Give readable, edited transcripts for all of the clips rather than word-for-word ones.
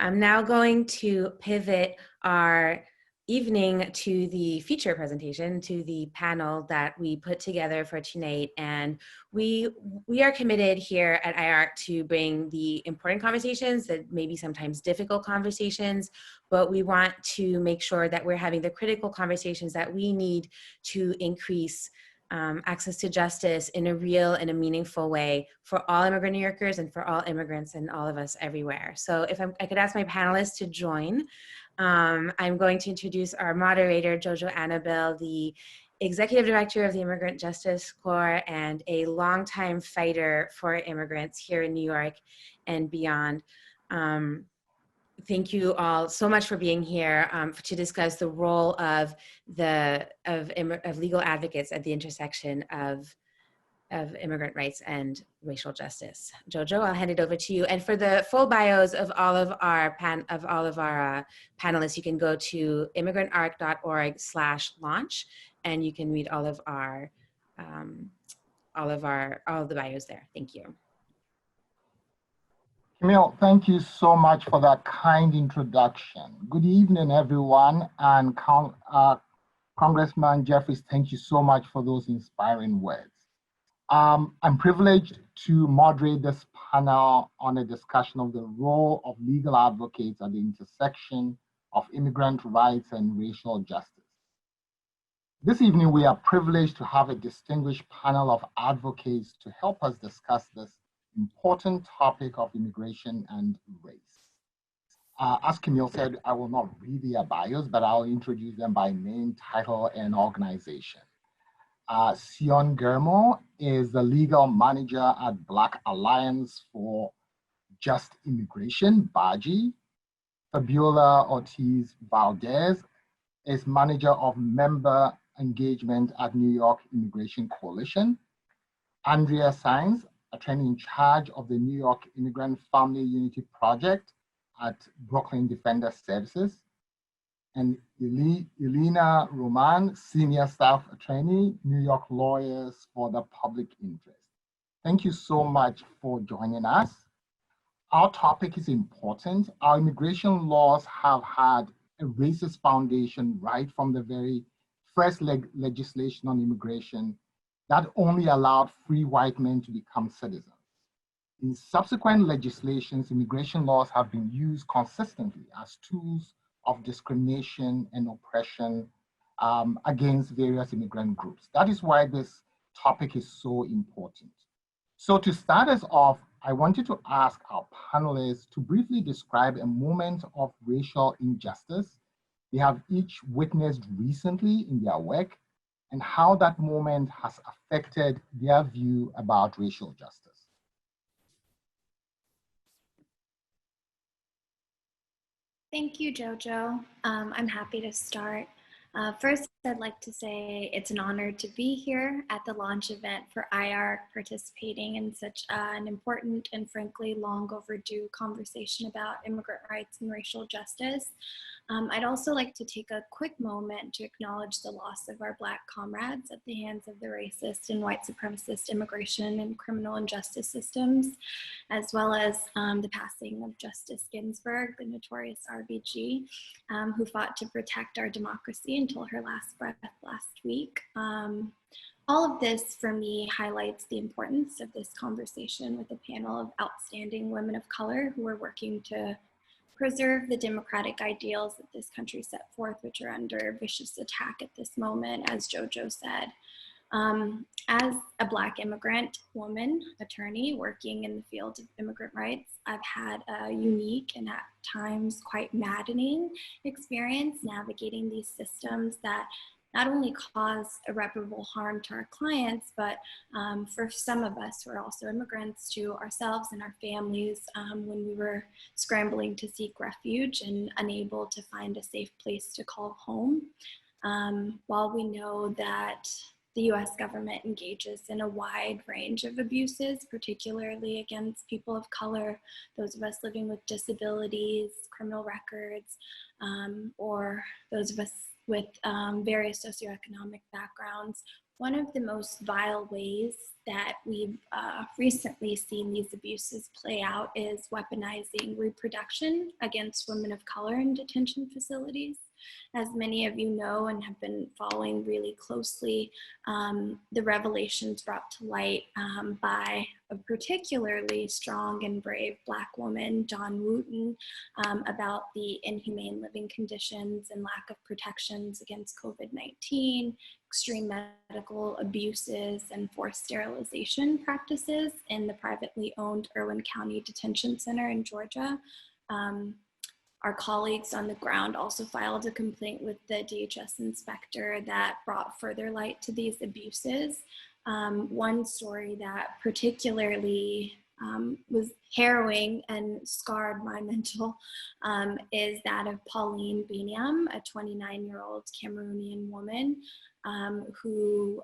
I'm now going to pivot our evening to the feature presentation, to the panel that we put together for tonight. And we are committed here at IARC to bring the important conversations, that maybe sometimes difficult conversations, but we want to make sure that we're having the critical conversations that we need to increase access to justice in a real and a meaningful way for all immigrant New Yorkers and for all immigrants and all of us everywhere. So if I could ask my panelists to join, I'm going to introduce our moderator, Jojo Annabelle, the Executive Director of the Immigrant Justice Corps and a longtime fighter for immigrants here in New York and beyond. Thank you all so much for being here to discuss the role of legal advocates at the intersection of immigrant rights and racial justice. Jojo, I'll hand it over to you. And for the full bios of all of our panelists, you can go to immigrantarc.org/launch, and you can read all of the bios there. Thank you. Camille, thank you so much for that kind introduction. Good evening, everyone. And Congressman Jeffries, thank you so much for those inspiring words. I'm privileged to moderate this panel on a discussion of the role of legal advocates at the intersection of immigrant rights and racial justice. This evening, we are privileged to have a distinguished panel of advocates to help us discuss this important topic of immigration and race. As Camille said, I will not read their bios, but I'll introduce them by name, title, and organization. Sion Germo is the legal manager at Black Alliance for Just Immigration, BAJI. Fabiola Ortiz Valdez is manager of member engagement at New York Immigration Coalition. Andrea Sainz, attorney in charge of the New York Immigrant Family Unity Project at Brooklyn Defender Services. And Elena Roman, senior staff attorney, New York Lawyers for the Public Interest. Thank you so much for joining us. Our topic is important. Our immigration laws have had a racist foundation right from the very first legislation on immigration that only allowed free white men to become citizens. In subsequent legislations, immigration laws have been used consistently as tools of discrimination and oppression against various immigrant groups. That is why this topic is so important. So to start us off, I wanted to ask our panelists to briefly describe a moment of racial injustice they have each witnessed recently in their work, and how that moment has affected their view about racial justice. Thank you, Jojo. I'm happy to start. First, I'd like to say it's an honor to be here at the launch event for IARC, participating in such an important and frankly long overdue conversation about immigrant rights and racial justice. I'd also like to take a quick moment to acknowledge the loss of our Black comrades at the hands of the racist and white supremacist immigration and criminal and justice systems, as well as the passing of Justice Ginsburg, the notorious RBG, who fought to protect our democracy until her last breath last week. All of this, for me, highlights the importance of this conversation with a panel of outstanding women of color who are working to preserve the democratic ideals that this country set forth, which are under vicious attack at this moment, as Jojo said. As a Black immigrant woman, attorney, working in the field of immigrant rights, I've had a unique and at times quite maddening experience navigating these systems that not only cause irreparable harm to our clients, but for some of us who are also immigrants, to ourselves and our families when we were scrambling to seek refuge and unable to find a safe place to call home. While we know that the US government engages in a wide range of abuses, particularly against people of color, those of us living with disabilities, criminal records, or those of us with various socioeconomic backgrounds. One of the most vile ways that we've recently seen these abuses play out is weaponizing reproduction against women of color in detention facilities. As many of you know and have been following really closely, the revelations brought to light by a particularly strong and brave Black woman, Dawn Wooten, about the inhumane living conditions and lack of protections against COVID-19, extreme medical abuses, and forced sterilization practices in the privately owned Irwin County Detention Center in Georgia. Our colleagues on the ground also filed a complaint with the DHS inspector that brought further light to these abuses. One story that particularly was harrowing and scarred my mental is that of Pauline Binyam, a 29-year-old Cameroonian woman who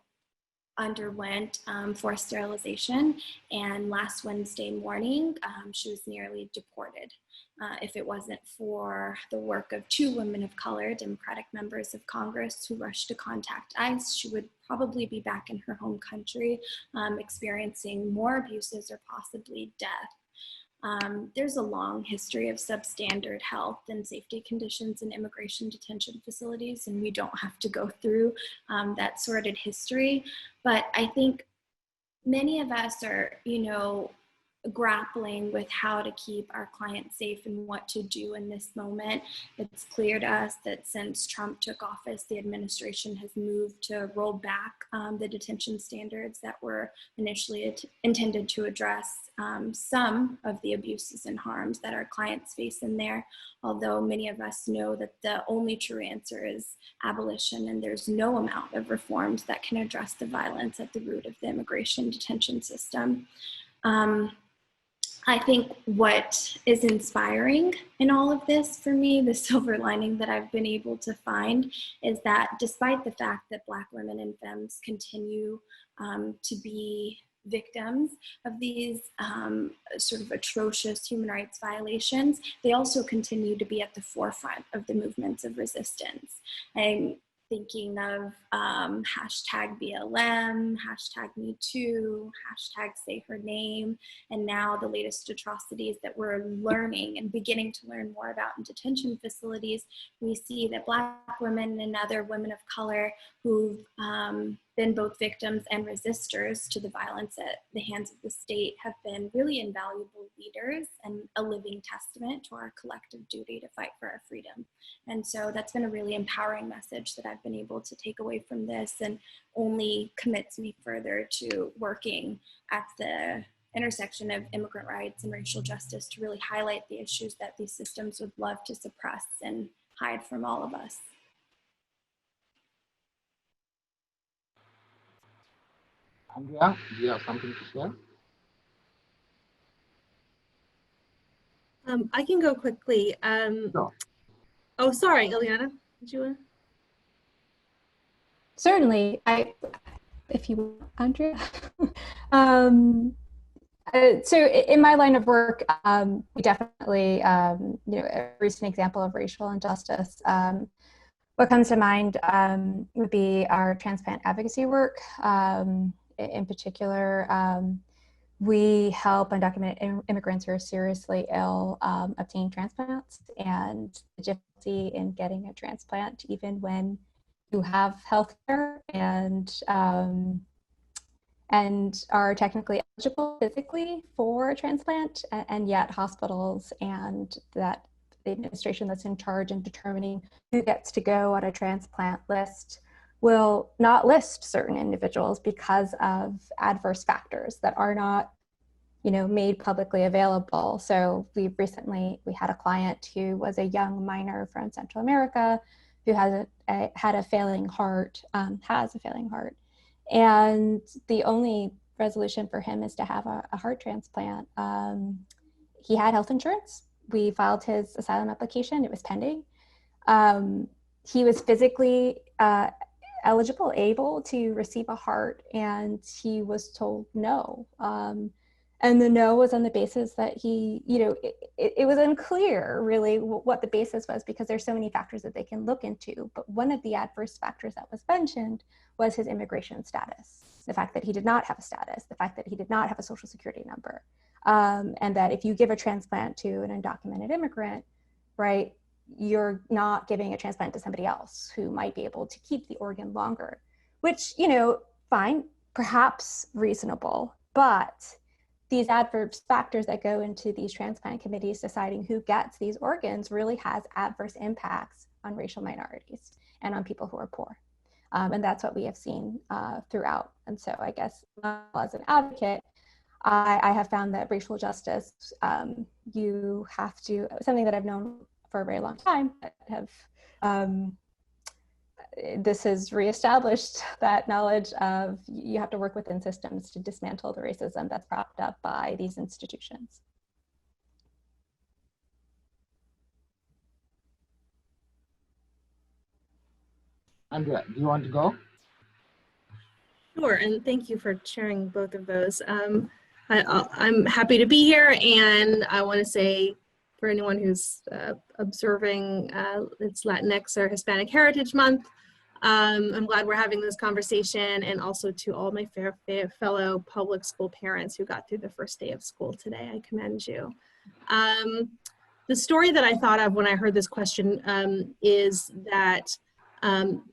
underwent forced sterilization, and last Wednesday morning she was nearly deported. If it wasn't for the work of two women of color, Democratic members of Congress, who rushed to contact ICE, she would probably be back in her home country experiencing more abuses or possibly death. There's a long history of substandard health and safety conditions in immigration detention facilities, and we don't have to go through that sordid history. But I think many of us are, grappling with how to keep our clients safe and what to do in this moment. It's clear to us that since Trump took office, the administration has moved to roll back the detention standards that were initially intended to address some of the abuses and harms that our clients face in there, although many of us know that the only true answer is abolition, and there's no amount of reforms that can address the violence at the root of the immigration detention system. I think what is inspiring in all of this for me, the silver lining that I've been able to find, is that despite the fact that Black women and femmes continue to be victims of these sort of atrocious human rights violations, they also continue to be at the forefront of the movements of resistance. And thinking of hashtag BLM, hashtag MeToo, hashtag Say Her Name, and now the latest atrocities that we're learning and beginning to learn more about in detention facilities. We see that Black women and other women of color who've been both victims and resistors to the violence at the hands of the state have been really invaluable leaders and a living testament to our collective duty to fight for our freedom. And so that's been a really empowering message that I've been able to take away from this, and only commits me further to working at the intersection of immigrant rights and racial justice to really highlight the issues that these systems would love to suppress and hide from all of us. Andrea, do you have something to share? I can go quickly. Sure. Oh, sorry, Ileana, did you want? Certainly, if you want, Andrea. So in my line of work, we definitely, a recent example of racial injustice. What comes to mind would be our transplant advocacy work. In particular, we help undocumented immigrants who are seriously ill obtain transplants, and the difficulty in getting a transplant, even when you have health care and are technically eligible physically for a transplant, and yet hospitals and that the administration that's in charge in determining who gets to go on a transplant list will not list certain individuals because of adverse factors that are not, made publicly available. So we had a client who was a young miner from Central America who has a failing heart, has a failing heart. And the only resolution for him is to have a heart transplant. He had health insurance. We filed his asylum application. It was pending. He was physically eligible, able to receive a heart, and he was told no. And the no was on the basis that he, it was unclear really what the basis was, because there's so many factors that they can look into. But one of the adverse factors that was mentioned was his immigration status, the fact that he did not have a status, the fact that he did not have a social security number, and that if you give a transplant to an undocumented immigrant, right, you're not giving a transplant to somebody else who might be able to keep the organ longer, which, fine, perhaps reasonable, but these adverse factors that go into these transplant committees deciding who gets these organs really has adverse impacts on racial minorities and on people who are poor. And that's what we have seen throughout. And so I guess as an advocate, I have found that racial justice, you have to, something that I've known for a very long time, but have this has reestablished that knowledge of you have to work within systems to dismantle the racism that's propped up by these institutions. Andrea, do you want to go? Sure, and thank you for sharing both of those. I'm happy to be here, and I want to say for anyone who's observing, it's Latinx or Hispanic Heritage Month. I'm glad we're having this conversation, and also to all my fellow public school parents who got through the first day of school today. I commend you. The story that I thought of when I heard this question is that some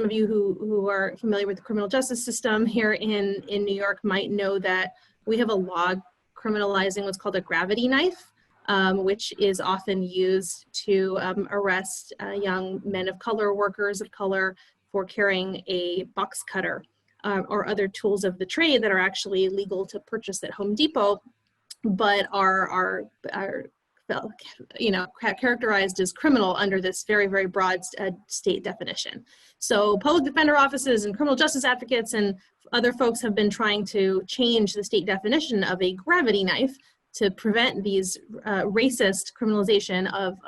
of you who are familiar with the criminal justice system here in New York might know that we have a law criminalizing what's called a gravity knife, which is often used to arrest young men of color, workers of color, for carrying a box cutter or other tools of the trade that are actually legal to purchase at Home Depot, but are characterized as criminal under this very, very broad state definition. So public defender offices and criminal justice advocates and other folks have been trying to change the state definition of a gravity knife to prevent these racist criminalization of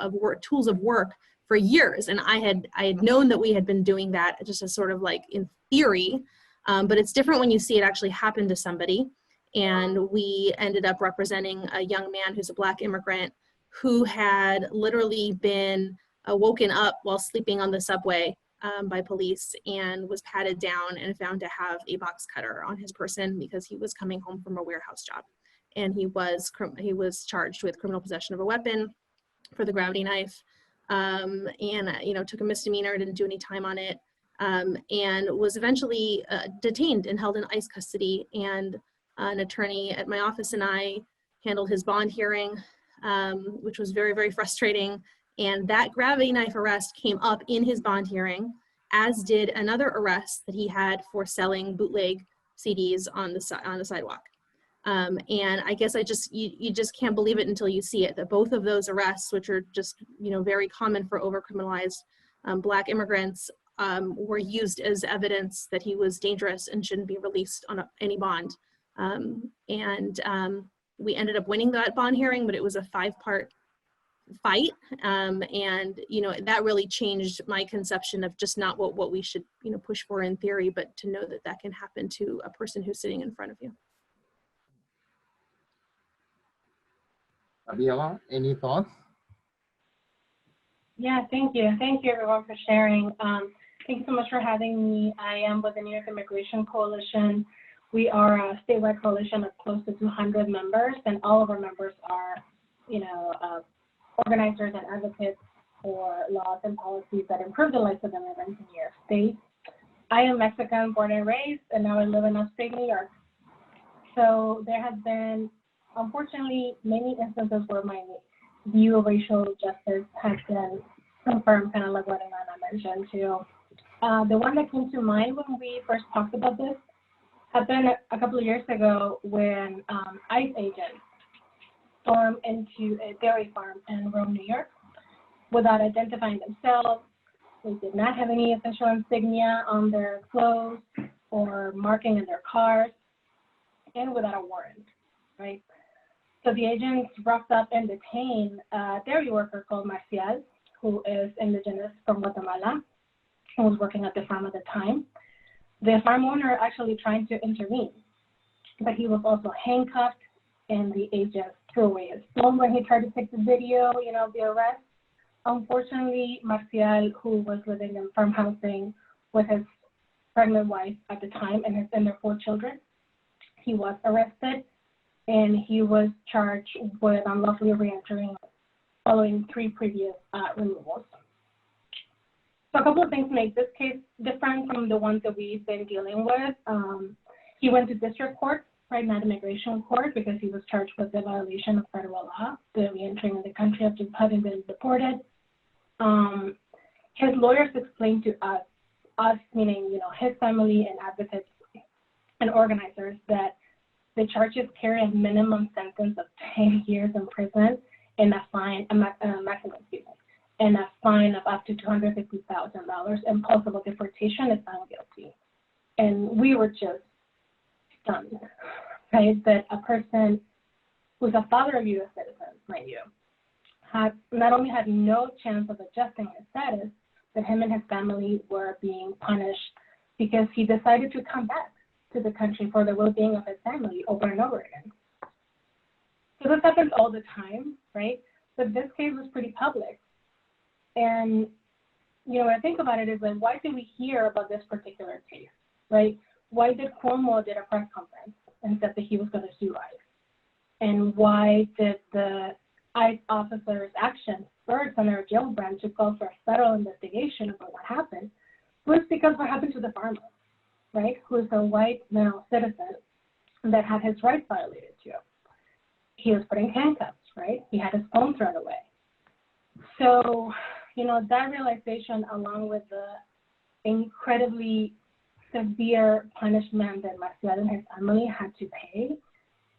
tools of work for years. And I had known that we had been doing that just as sort of like in theory, but it's different when you see it actually happen to somebody. And we ended up representing a young man who's a Black immigrant who had literally been woken up while sleeping on the subway by police and was patted down and found to have a box cutter on his person because he was coming home from a warehouse job. And he was charged with criminal possession of a weapon for the gravity knife, and took a misdemeanor, didn't do any time on it, and was eventually detained and held in ICE custody. And an attorney at my office and I handled his bond hearing, which was very, very frustrating. And that gravity knife arrest came up in his bond hearing, as did another arrest that he had for selling bootleg CDs on the sidewalk. And I guess you just can't believe it until you see it, that both of those arrests, which are just, very common for over-criminalized Black immigrants, were used as evidence that he was dangerous and shouldn't be released on any bond. We ended up winning that bond hearing, but it was a 5-part fight. And, that really changed my conception of just not what we should, push for in theory, but to know that that can happen to a person who's sitting in front of you. Abiola, any thoughts? Yeah, thank you. Thank you everyone for sharing. Thank you so much for having me. I am with the New York Immigration Coalition. We are a statewide coalition of close to 200 members, and all of our members are, organizers and advocates for laws and policies that improve the lives of immigrants in New York State. I am Mexican, born and raised, and now I live in upstate New York. So there has been, unfortunately, many instances where my view of racial justice has been confirmed, kind of like what Ilana mentioned too. The one that came to mind when we first talked about this happened a couple of years ago when ICE agents stormed into a dairy farm in Rome, New York, without identifying themselves. They did not have any official insignia on their clothes or marking in their cars, and without a warrant, right? So the agents rocked up and detained a dairy worker called Marcial, who is indigenous from Guatemala. and was working at the farm at the time. The farm owner actually tried to intervene, but he was also handcuffed, and the agent threw away his phone when he tried to take the video, you know, of the arrest. Unfortunately, Marcial, who was living in farm housing with his pregnant wife at the time and their 4 children, he was arrested, and he was charged with unlawfully reentering following 3 previous removals. So a couple of things make this case different from the ones that we've been dealing with. He went to district court, right, not immigration court, because he was charged with the violation of federal law, the reentering in the country after having been deported. His lawyers explained to us meaning, you know, his family and advocates and organizers, that the charges carry a minimum sentence of 10 years in prison and a fine, maximum, and a fine of up to $250,000 and possible deportation if found guilty. And we were just stunned, right, that a person who's a father of U.S. citizens, mind you, had not only had no chance of adjusting his status, but him and his family were being punished because he decided to come back to the country for the well-being of his family over and over again. So this happens all the time, right? But this case was pretty public. And, you know, when I think about it, is like, why did we hear about this particular case, right? Why did Cuomo did a press conference and said that he was going to sue ICE? And why did the ICE officers' action spurred Senator Gillibrand to call for a federal investigation about what happened? Was because what happened to the farmer, right, who is a white male citizen that had his rights violated too. He was put in handcuffs, right? He had his phone thrown away. So, you know, that realization, along with the incredibly severe punishment that Marcial and his family had to pay,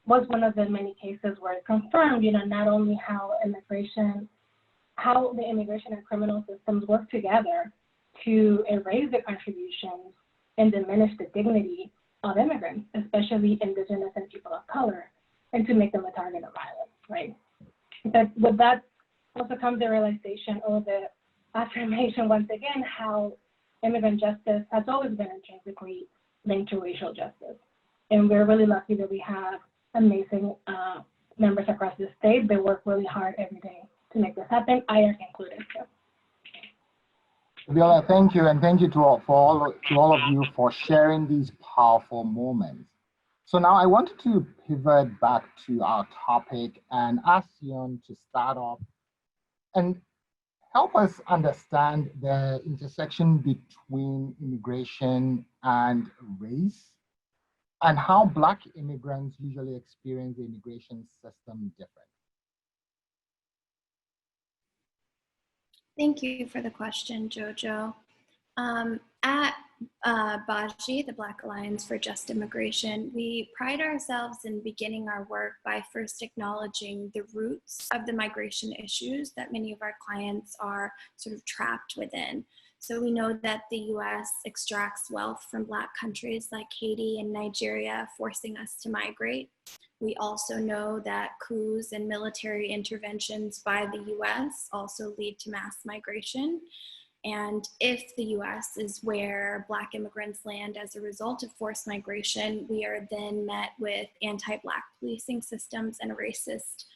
was one of the many cases where it confirmed, you know, not only how the immigration and criminal systems work together to erase the contributions and diminish the dignity of immigrants, especially indigenous and people of color, and to make them a target of violence, right? But with that also comes the realization, or the affirmation once again, how immigrant justice has always been intrinsically linked to racial justice. And we're really lucky that we have amazing members across the state. They work really hard every day to make this happen, IARC included too. Viola, thank you, and thank you to all of you for sharing these powerful moments. So now I wanted to pivot back to our topic and ask Sion to start off and help us understand the intersection between immigration and race, and how Black immigrants usually experience the immigration system different. Thank you for the question, Jojo. At BAJI, the Black Alliance for Just Immigration, we pride ourselves in beginning our work by first acknowledging the roots of the migration issues that many of our clients are sort of trapped within. So we know that the US extracts wealth from Black countries like Haiti and Nigeria, forcing us to migrate. We also know that coups and military interventions by the US also lead to mass migration. And if the US is where Black immigrants land as a result of forced migration, we are then met with anti-Black policing systems and a racist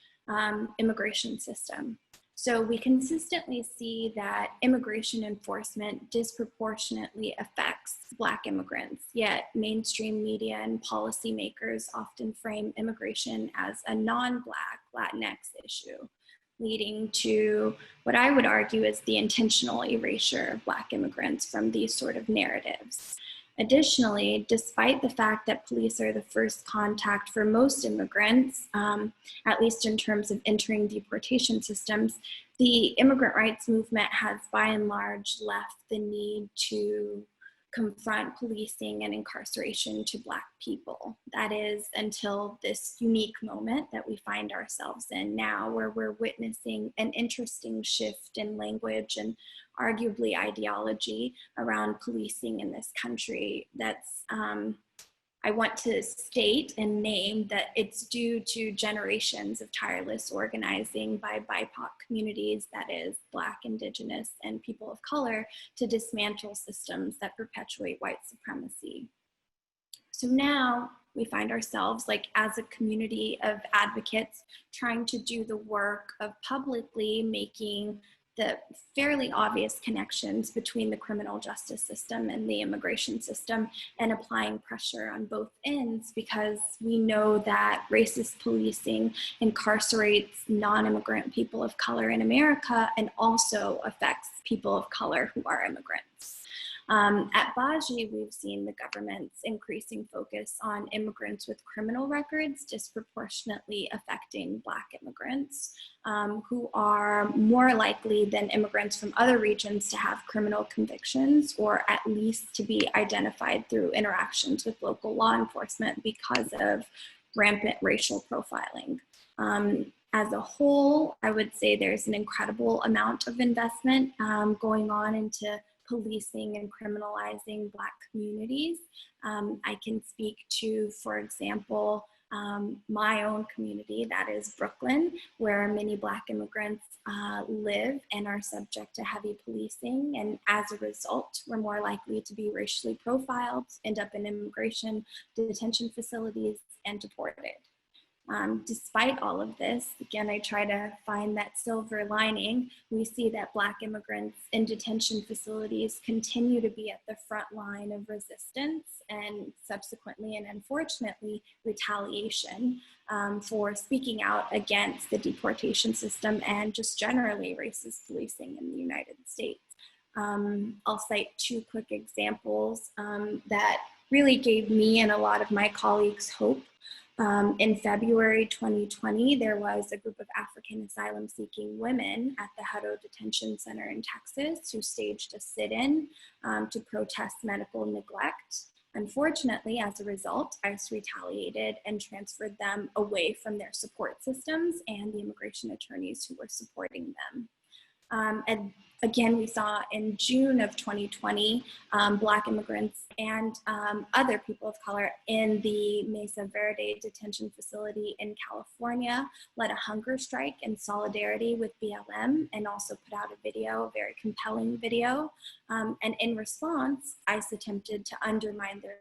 immigration system. So we consistently see that immigration enforcement disproportionately affects Black immigrants, yet mainstream media and policymakers often frame immigration as a non-Black Latinx issue, leading to what I would argue is the intentional erasure of Black immigrants from these sort of narratives. Additionally, despite the fact that police are the first contact for most immigrants, at least in terms of entering deportation systems, the immigrant rights movement has by and large left the need to confront policing and incarceration to Black people. That is, until this unique moment that we find ourselves in now, where we're witnessing an interesting shift in language and arguably ideology around policing in this country that's, I want to state and name that it's due to generations of tireless organizing by BIPOC communities, that is Black, Indigenous, and people of color, to dismantle systems that perpetuate white supremacy. So now we find ourselves, like, as a community of advocates, trying to do the work of publicly making the fairly obvious connections between the criminal justice system and the immigration system, and applying pressure on both ends, because we know that racist policing incarcerates non-immigrant people of color in America and also affects people of color who are immigrants. At Baji, we've seen the government's increasing focus on immigrants with criminal records disproportionately affecting Black immigrants, who are more likely than immigrants from other regions to have criminal convictions, or at least to be identified through interactions with local law enforcement because of rampant racial profiling. As a whole, I would say there's an incredible amount of investment going on into policing and criminalizing Black communities. I can speak to, for example, my own community, that is Brooklyn, where many Black immigrants live and are subject to heavy policing. And as a result, we're more likely to be racially profiled, end up in immigration detention facilities, and deported. Despite all of this, again, I try to find that silver lining. We see that Black immigrants in detention facilities continue to be at the front line of resistance and subsequently and unfortunately retaliation for speaking out against the deportation system and just generally racist policing in the United States. I'll cite two quick examples that really gave me and a lot of my colleagues hope. In February 2020, there was a group of African asylum-seeking women at the Hutto Detention Center in Texas who staged a sit-in to protest medical neglect. Unfortunately, as a result, ICE retaliated and transferred them away from their support systems and the immigration attorneys who were supporting them. And again, we saw in June of 2020, Black immigrants and other people of color in the Mesa Verde detention facility in California led a hunger strike in solidarity with BLM and also put out a video, a very compelling video. And in response, ICE attempted to undermine their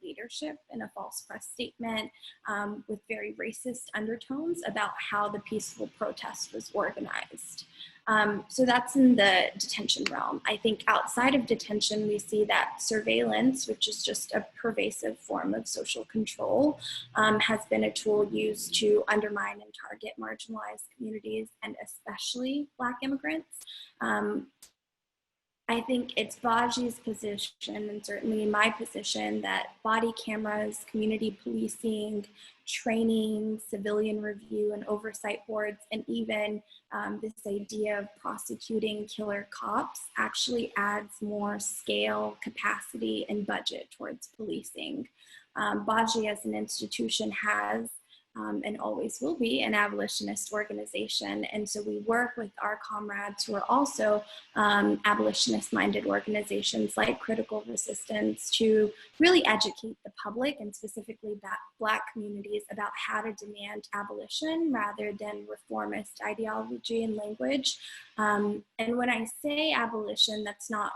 leadership in a false press statement with very racist undertones about how the peaceful protest was organized. So that's in the detention realm. I think outside of detention, we see that surveillance, which is just a pervasive form of social control, has been a tool used to undermine and target marginalized communities, and especially Black immigrants. I think it's Baji's position, and certainly my position, that body cameras, community policing, training, civilian review and oversight boards, and even this idea of prosecuting killer cops actually adds more scale, capacity, and budget towards policing. Baji as an institution has and always will be an abolitionist organization. And so we work with our comrades who are also abolitionist-minded organizations like Critical Resistance to really educate the public, and specifically Black communities, about how to demand abolition rather than reformist ideology and language. And when I say abolition, that's not,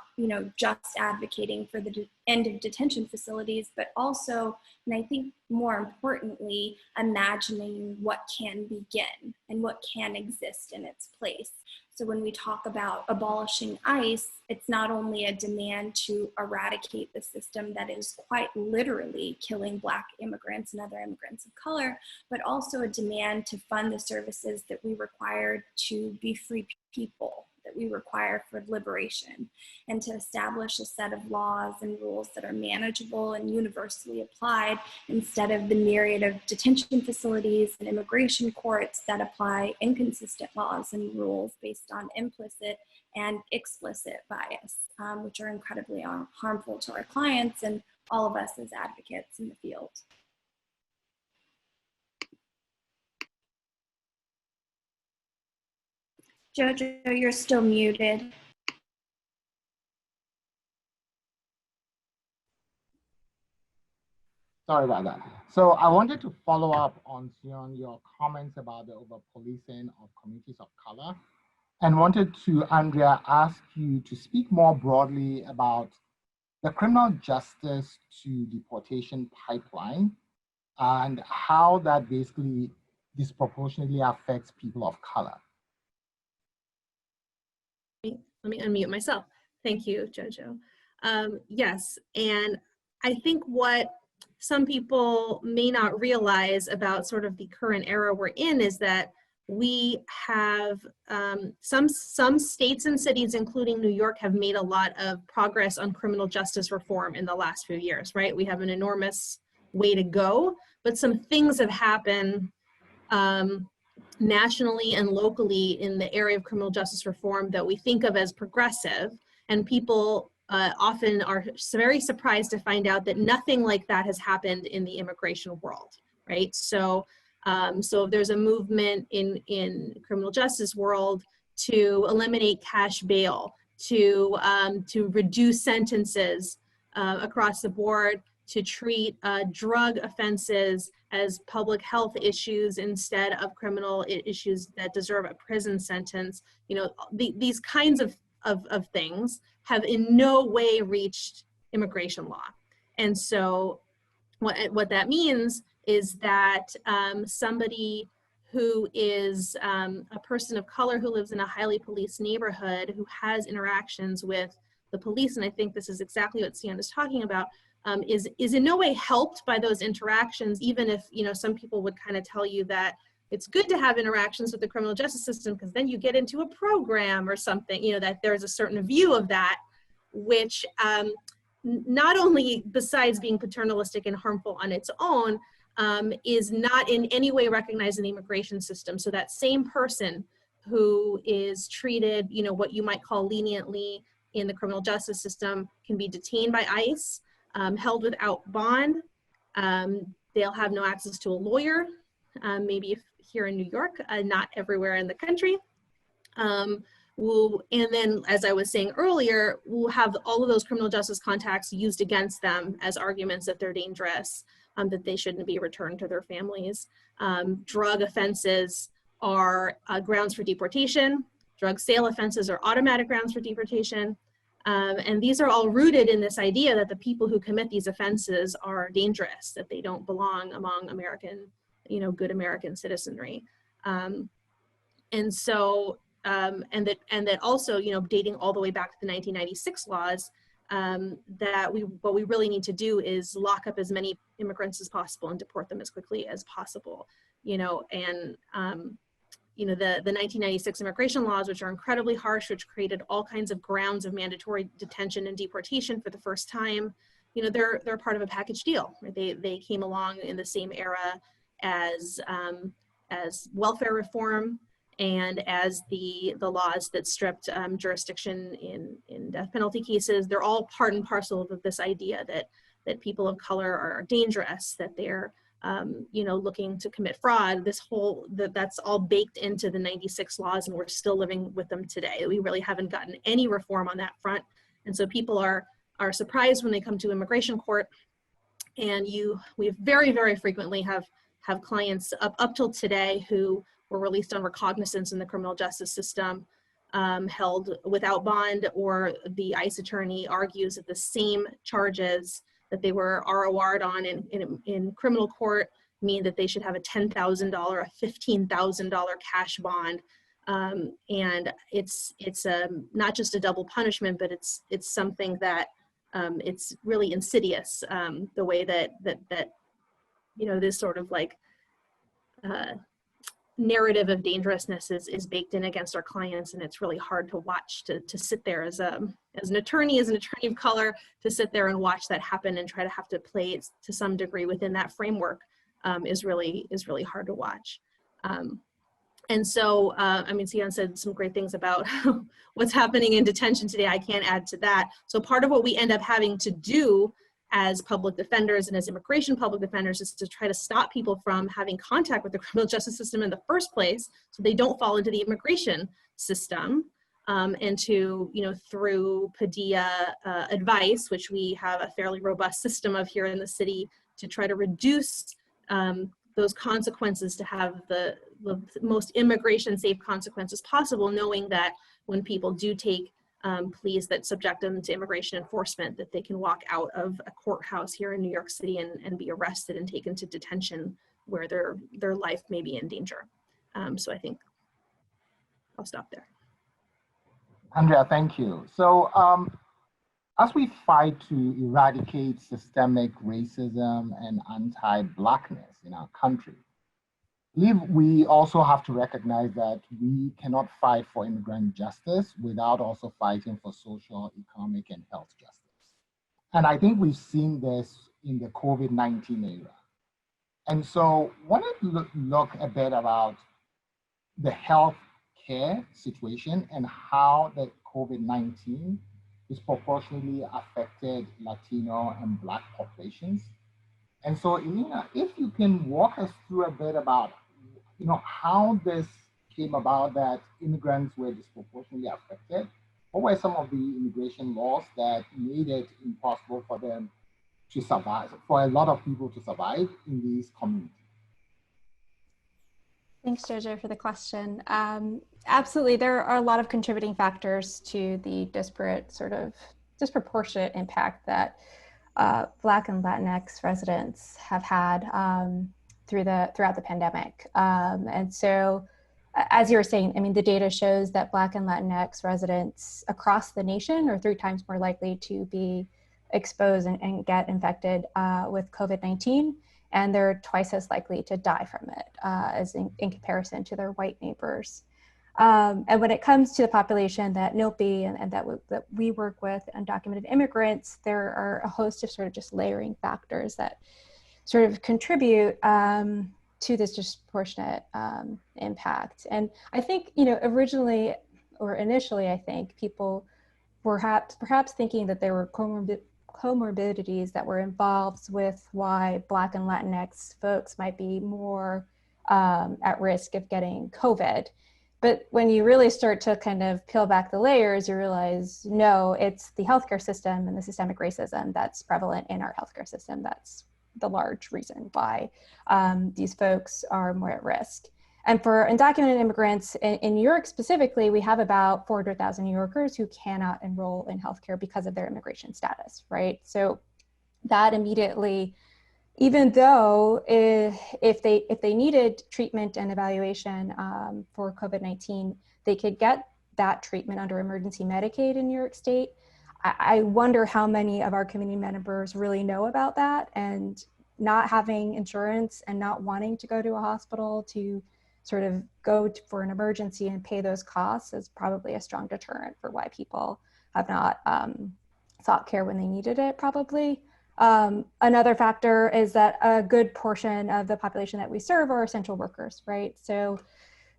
just advocating for the end of detention facilities, but also, and I think more importantly, imagining what can begin and what can exist in its place. So when we talk about abolishing ICE, it's not only a demand to eradicate the system that is quite literally killing Black immigrants and other immigrants of color, but also a demand to fund the services that we require to be free people, that we require for liberation, and to establish a set of laws and rules that are manageable and universally applied, instead of the myriad of detention facilities and immigration courts that apply inconsistent laws and rules based on implicit and explicit bias, which are incredibly harmful to our clients and all of us as advocates in the field. Jojo, you're still muted. Sorry about that. So I wanted to follow up on your comments about the over-policing of communities of color, and wanted to, Andrea, ask you to speak more broadly about the criminal justice to deportation pipeline and how that basically disproportionately affects people of color. Let me unmute myself. Thank you, Jojo. Yes, and I think what some people may not realize about sort of the current era we're in is that we have some states and cities, including New York, have made a lot of progress on criminal justice reform in the last few years, right? We have an enormous way to go, but some things have happened nationally and locally in the area of criminal justice reform that we think of as progressive, and people often are very surprised to find out that nothing like that has happened in the immigration world, right? So there's a movement in criminal justice world to eliminate cash bail, to reduce sentences across the board, to treat drug offenses as public health issues instead of criminal issues that deserve a prison sentence. You know, these kinds of things have in no way reached immigration law. And so what that means is that somebody who is a person of color who lives in a highly policed neighborhood, who has interactions with the police, and I think this is exactly what Sian is talking about, is in no way helped by those interactions, even if, you know, some people would kind of tell you that it's good to have interactions with the criminal justice system because then you get into a program or something, you know, that there's a certain view of that, which not only, besides being paternalistic and harmful on its own, is not in any way recognized in the immigration system. So that same person who is treated, you know, what you might call leniently in the criminal justice system can be detained by ICE, held without bond. They'll have no access to a lawyer, maybe if here in New York, not everywhere in the country. And then, as I was saying earlier, we'll have all of those criminal justice contacts used against them as arguments that they're dangerous, that they shouldn't be returned to their families. Drug offenses are grounds for deportation. Drug sale offenses are automatic grounds for deportation. And these are all rooted in this idea that the people who commit these offenses are dangerous, that they don't belong among American, you know, good American citizenry. And so, and that also, you know, dating all the way back to the 1996 laws, that what we really need to do is lock up as many immigrants as possible and deport them as quickly as possible, you know, and you know, the 1996 immigration laws, which are incredibly harsh, which created all kinds of grounds of mandatory detention and deportation for the first time, you know, they're part of a package deal. Right? They came along in the same era as welfare reform and as the laws that stripped jurisdiction in death penalty cases. They're all part and parcel of this idea that people of color are dangerous, that they're you know, looking to commit fraud. That's all baked into the 96 laws, and we're still living with them today. We really haven't gotten any reform on that front. And so people are surprised when they come to immigration court, and we very, very frequently have clients up till today who were released on recognizance in the criminal justice system, held without bond, or the ICE attorney argues that the same charges that they were ROR'd on in criminal court mean that they should have a $10,000, a $15,000 cash bond. And it's not just a double punishment, but it's something that it's really insidious, the way that you know, this sort of like narrative of dangerousness is baked in against our clients, and it's really hard to watch, to sit there as an attorney of color, to sit there and watch that happen and try to have to play it to some degree within that framework is really hard to watch. And so, I mean, Sian said some great things about what's happening in detention today. I can't add to that. So part of what we end up having to do as public defenders and as immigration public defenders is to try to stop people from having contact with the criminal justice system in the first place, so they don't fall into the immigration system, and to, you know, through Padilla advice, which we have a fairly robust system of here in the city, to try to reduce those consequences, to have the most immigration safe consequences possible, knowing that when people do take pleas that subject them to immigration enforcement, that they can walk out of a courthouse here in New York City and be arrested and taken to detention where their life may be in danger. So I think I'll stop there. Andrea, thank you. So as we fight to eradicate systemic racism and anti-Blackness in our country, I believe we also have to recognize that we cannot fight for immigrant justice without also fighting for social, economic, and health justice. And I think we've seen this in the COVID-19 era. And so I wanted to look a bit about the health care situation and how the COVID-19 disproportionately affected Latino and Black populations. And so, Elena, if you can walk us through a bit about, how this came about that immigrants were disproportionately affected. What were some of the immigration laws that made it impossible for them to survive, for a lot of people to survive in these communities? Thanks, Jojo, for the question. Absolutely, there are a lot of contributing factors to the disproportionate impact that Black and Latinx residents have had throughout the pandemic. And so, as you were saying, I mean, the data shows that Black and Latinx residents across the nation are 3 times more likely to be exposed and get infected with COVID-19. And they're twice as likely to die from it as in comparison to their white neighbors. And when it comes to the population that NOPI and that we work with, undocumented immigrants, there are a host of sort of just layering factors that sort of contribute to this disproportionate impact. And I think, initially, I think people were perhaps thinking that there were comorbidities that were involved with why Black and Latinx folks might be more at risk of getting COVID. But when you really start to kind of peel back the layers, you realize, no, it's the healthcare system and the systemic racism that's prevalent in our healthcare system. That's the large reason why these folks are more at risk. And for undocumented immigrants in New York specifically, we have about 400,000 New Yorkers who cannot enroll in healthcare because of their immigration status, right? So that immediately, even though if they needed treatment and evaluation for COVID-19, they could get that treatment under emergency Medicaid in New York State. I wonder how many of our community members really know about that, and not having insurance and not wanting to go to a hospital to sort of go for an emergency and pay those costs is probably a strong deterrent for why people have not sought care when they needed it, probably. Another factor is that a good portion of the population that we serve are essential workers, right? So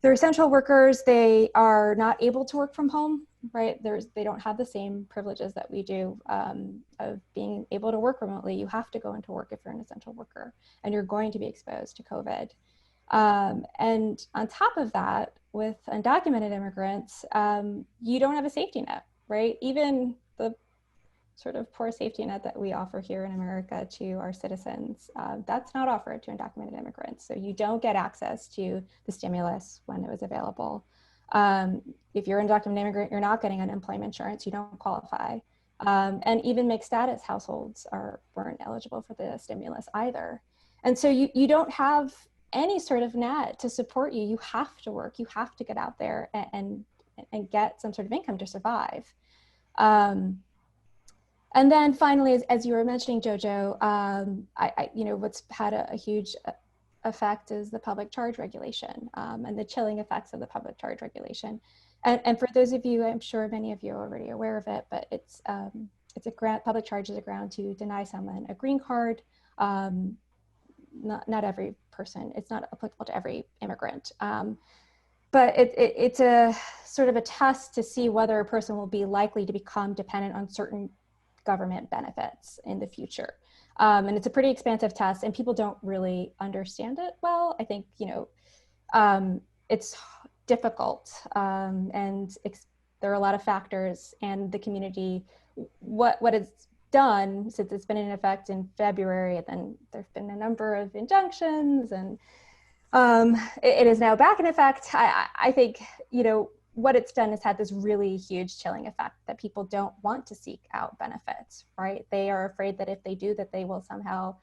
they're essential workers, they are not able to work from home, right? They don't have the same privileges that we do of being able to work remotely. You have to go into work if you're an essential worker, and you're going to be exposed to COVID. And on top of that, with undocumented immigrants, you don't have a safety net, right? Even the sort of poor safety net that we offer here in America to our citizens, that's not offered to undocumented immigrants. So you don't get access to the stimulus when it was available. If you're an undocumented immigrant, you're not getting unemployment insurance, you don't qualify. And even mixed status households weren't eligible for the stimulus either. And so you don't have any sort of net to support you. You have to work, you have to get out there and get some sort of income to survive. And then finally, as you were mentioning, Jojo, what's had a huge effect is the public charge regulation and the chilling effects of the public charge regulation. And for those of you, I'm sure many of you are already aware of it, but it's a grant. Public charge is a ground to deny someone a green card. Not every person. It's not applicable to every immigrant. But it's a sort of a test to see whether a person will be likely to become dependent on certain government benefits in the future. And it's a pretty expansive test, and people don't really understand it well. I think, it's difficult, and there are a lot of factors, and the community, what is done, since it's been in effect in February, and then there's been a number of injunctions, and it is now back in effect. I think, what it's done is had this really huge chilling effect that people don't want to seek out benefits, right? They are afraid that if they do, that they will somehow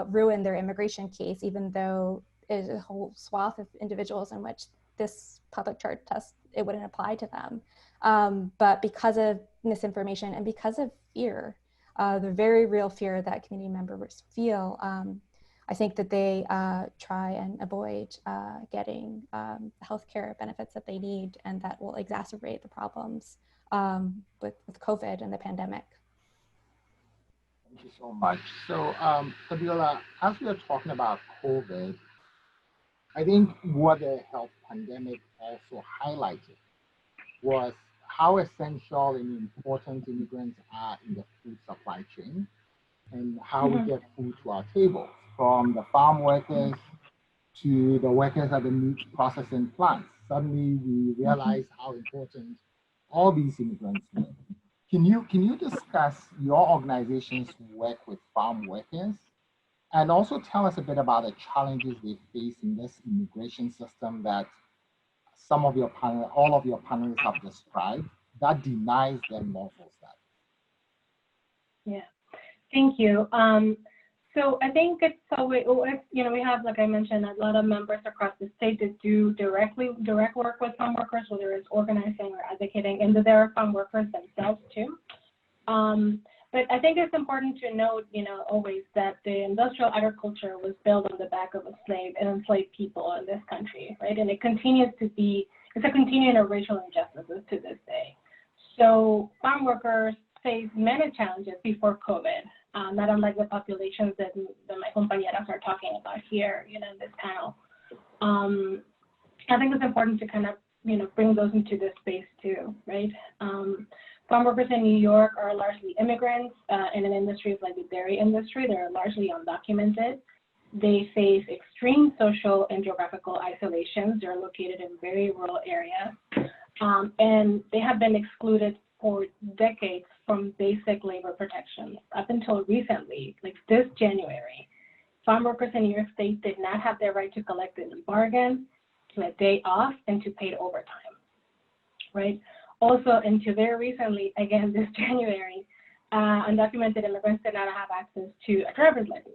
ruin their immigration case, even though there's a whole swath of individuals in which this public charge test, it wouldn't apply to them. But because of misinformation and because of fear, the very real fear that community members feel, I think that they try and avoid getting healthcare benefits that they need, and that will exacerbate the problems with COVID and the pandemic. Thank you so much. So, Fabiola, as we are talking about COVID, I think what the health pandemic also highlighted was how essential and important immigrants are in the food supply chain and how we get food to our tables, from the farm workers to the workers at the meat processing plants. Suddenly we realize how important all these immigrants were. Can you discuss your organization's work with farm workers, and also tell us a bit about the challenges they face in this immigration system that all of your panelists have described, that denies them lawful status? Yeah, thank you. So I think it's always, we have, like I mentioned, a lot of members across the state that do direct work with farm workers, whether it's organizing or advocating, and there are farm workers themselves too. But I think it's important to note, always that the industrial agriculture was built on the back of enslaved people in this country, right? And it continues to be, it's a continuing of racial injustices to this day. So farm workers face many challenges before COVID, not unlike the populations that my compañeras are talking about here, in this panel. I think it's important to kind of, bring those into this space too, right? Farm workers in New York are largely immigrants in an industry like the dairy industry. They're largely undocumented. They face extreme social and geographical isolations. They're located in very rural areas. And they have been excluded for decades from basic labor protections. Up until recently, like this January, farm workers in New York State did not have their right to collective bargain, to a day off, and to paid overtime, right? Also, until very recently, again this January, undocumented immigrants did not have access to a driver's license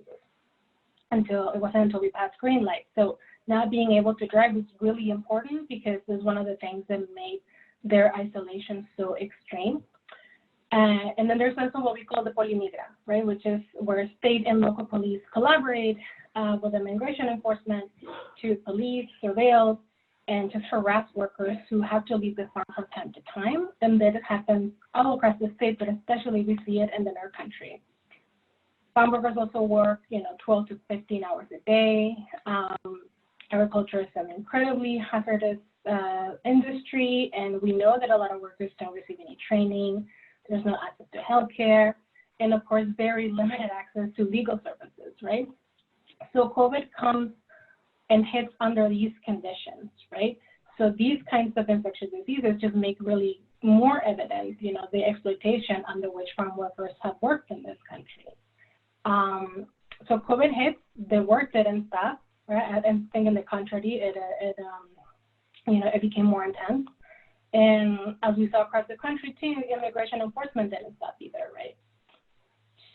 until we passed green light. So not being able to drive is really important because it's one of the things that made their isolation so extreme. And then there's also what we call the polimigra, right, which is where state and local police collaborate with immigration enforcement to police, surveil, and just harass workers who have to leave the farm from time to time. And that happens all across the state, but especially we see it in the North Country. Farm workers also work, 12 to 15 hours a day. Agriculture is an incredibly hazardous industry, and we know that a lot of workers don't receive any training. There's no access to healthcare, and of course, very limited access to legal services, right? So COVID comes and hits under these conditions, right? So these kinds of infectious diseases just make really more evident, the exploitation under which farm workers have worked in this country. So COVID hits, the work didn't stop, right? And I think in the contrary, it became more intense. And as we saw across the country too, immigration enforcement didn't stop either, right?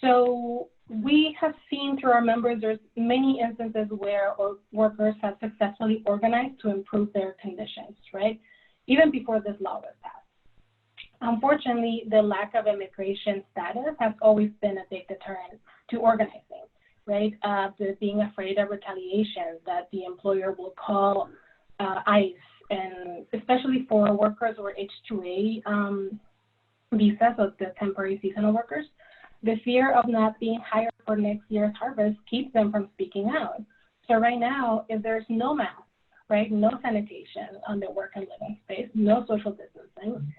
So we have seen through our members, there's many instances where workers have successfully organized to improve their conditions, right? Even before this law was passed. Unfortunately, the lack of immigration status has always been a big deterrent to organizing, right? Being afraid of retaliation, that the employer will call ICE, and especially for workers or H-2A visas, so the temporary seasonal workers, the fear of not being hired for next year's harvest keeps them from speaking out. So right now, if there's no mask, right, no sanitation on the work and living space, no social distancing,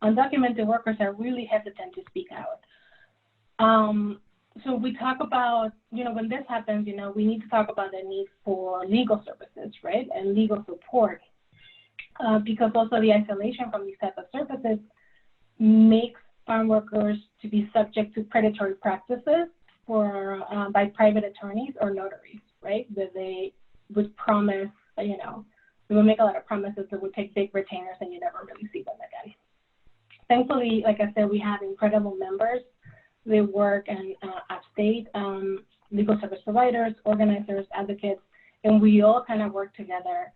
undocumented workers are really hesitant to speak out. So we talk about, when this happens, we need to talk about the need for legal services, right, and legal support, because also the isolation from these types of services makes farm workers to be subject to predatory practices by private attorneys or notaries, right? That they would promise, they would make a lot of promises that would take big retainers and you never really see them again. Thankfully, like I said, we have incredible members. They work in upstate, legal service providers, organizers, advocates, and we all kind of work together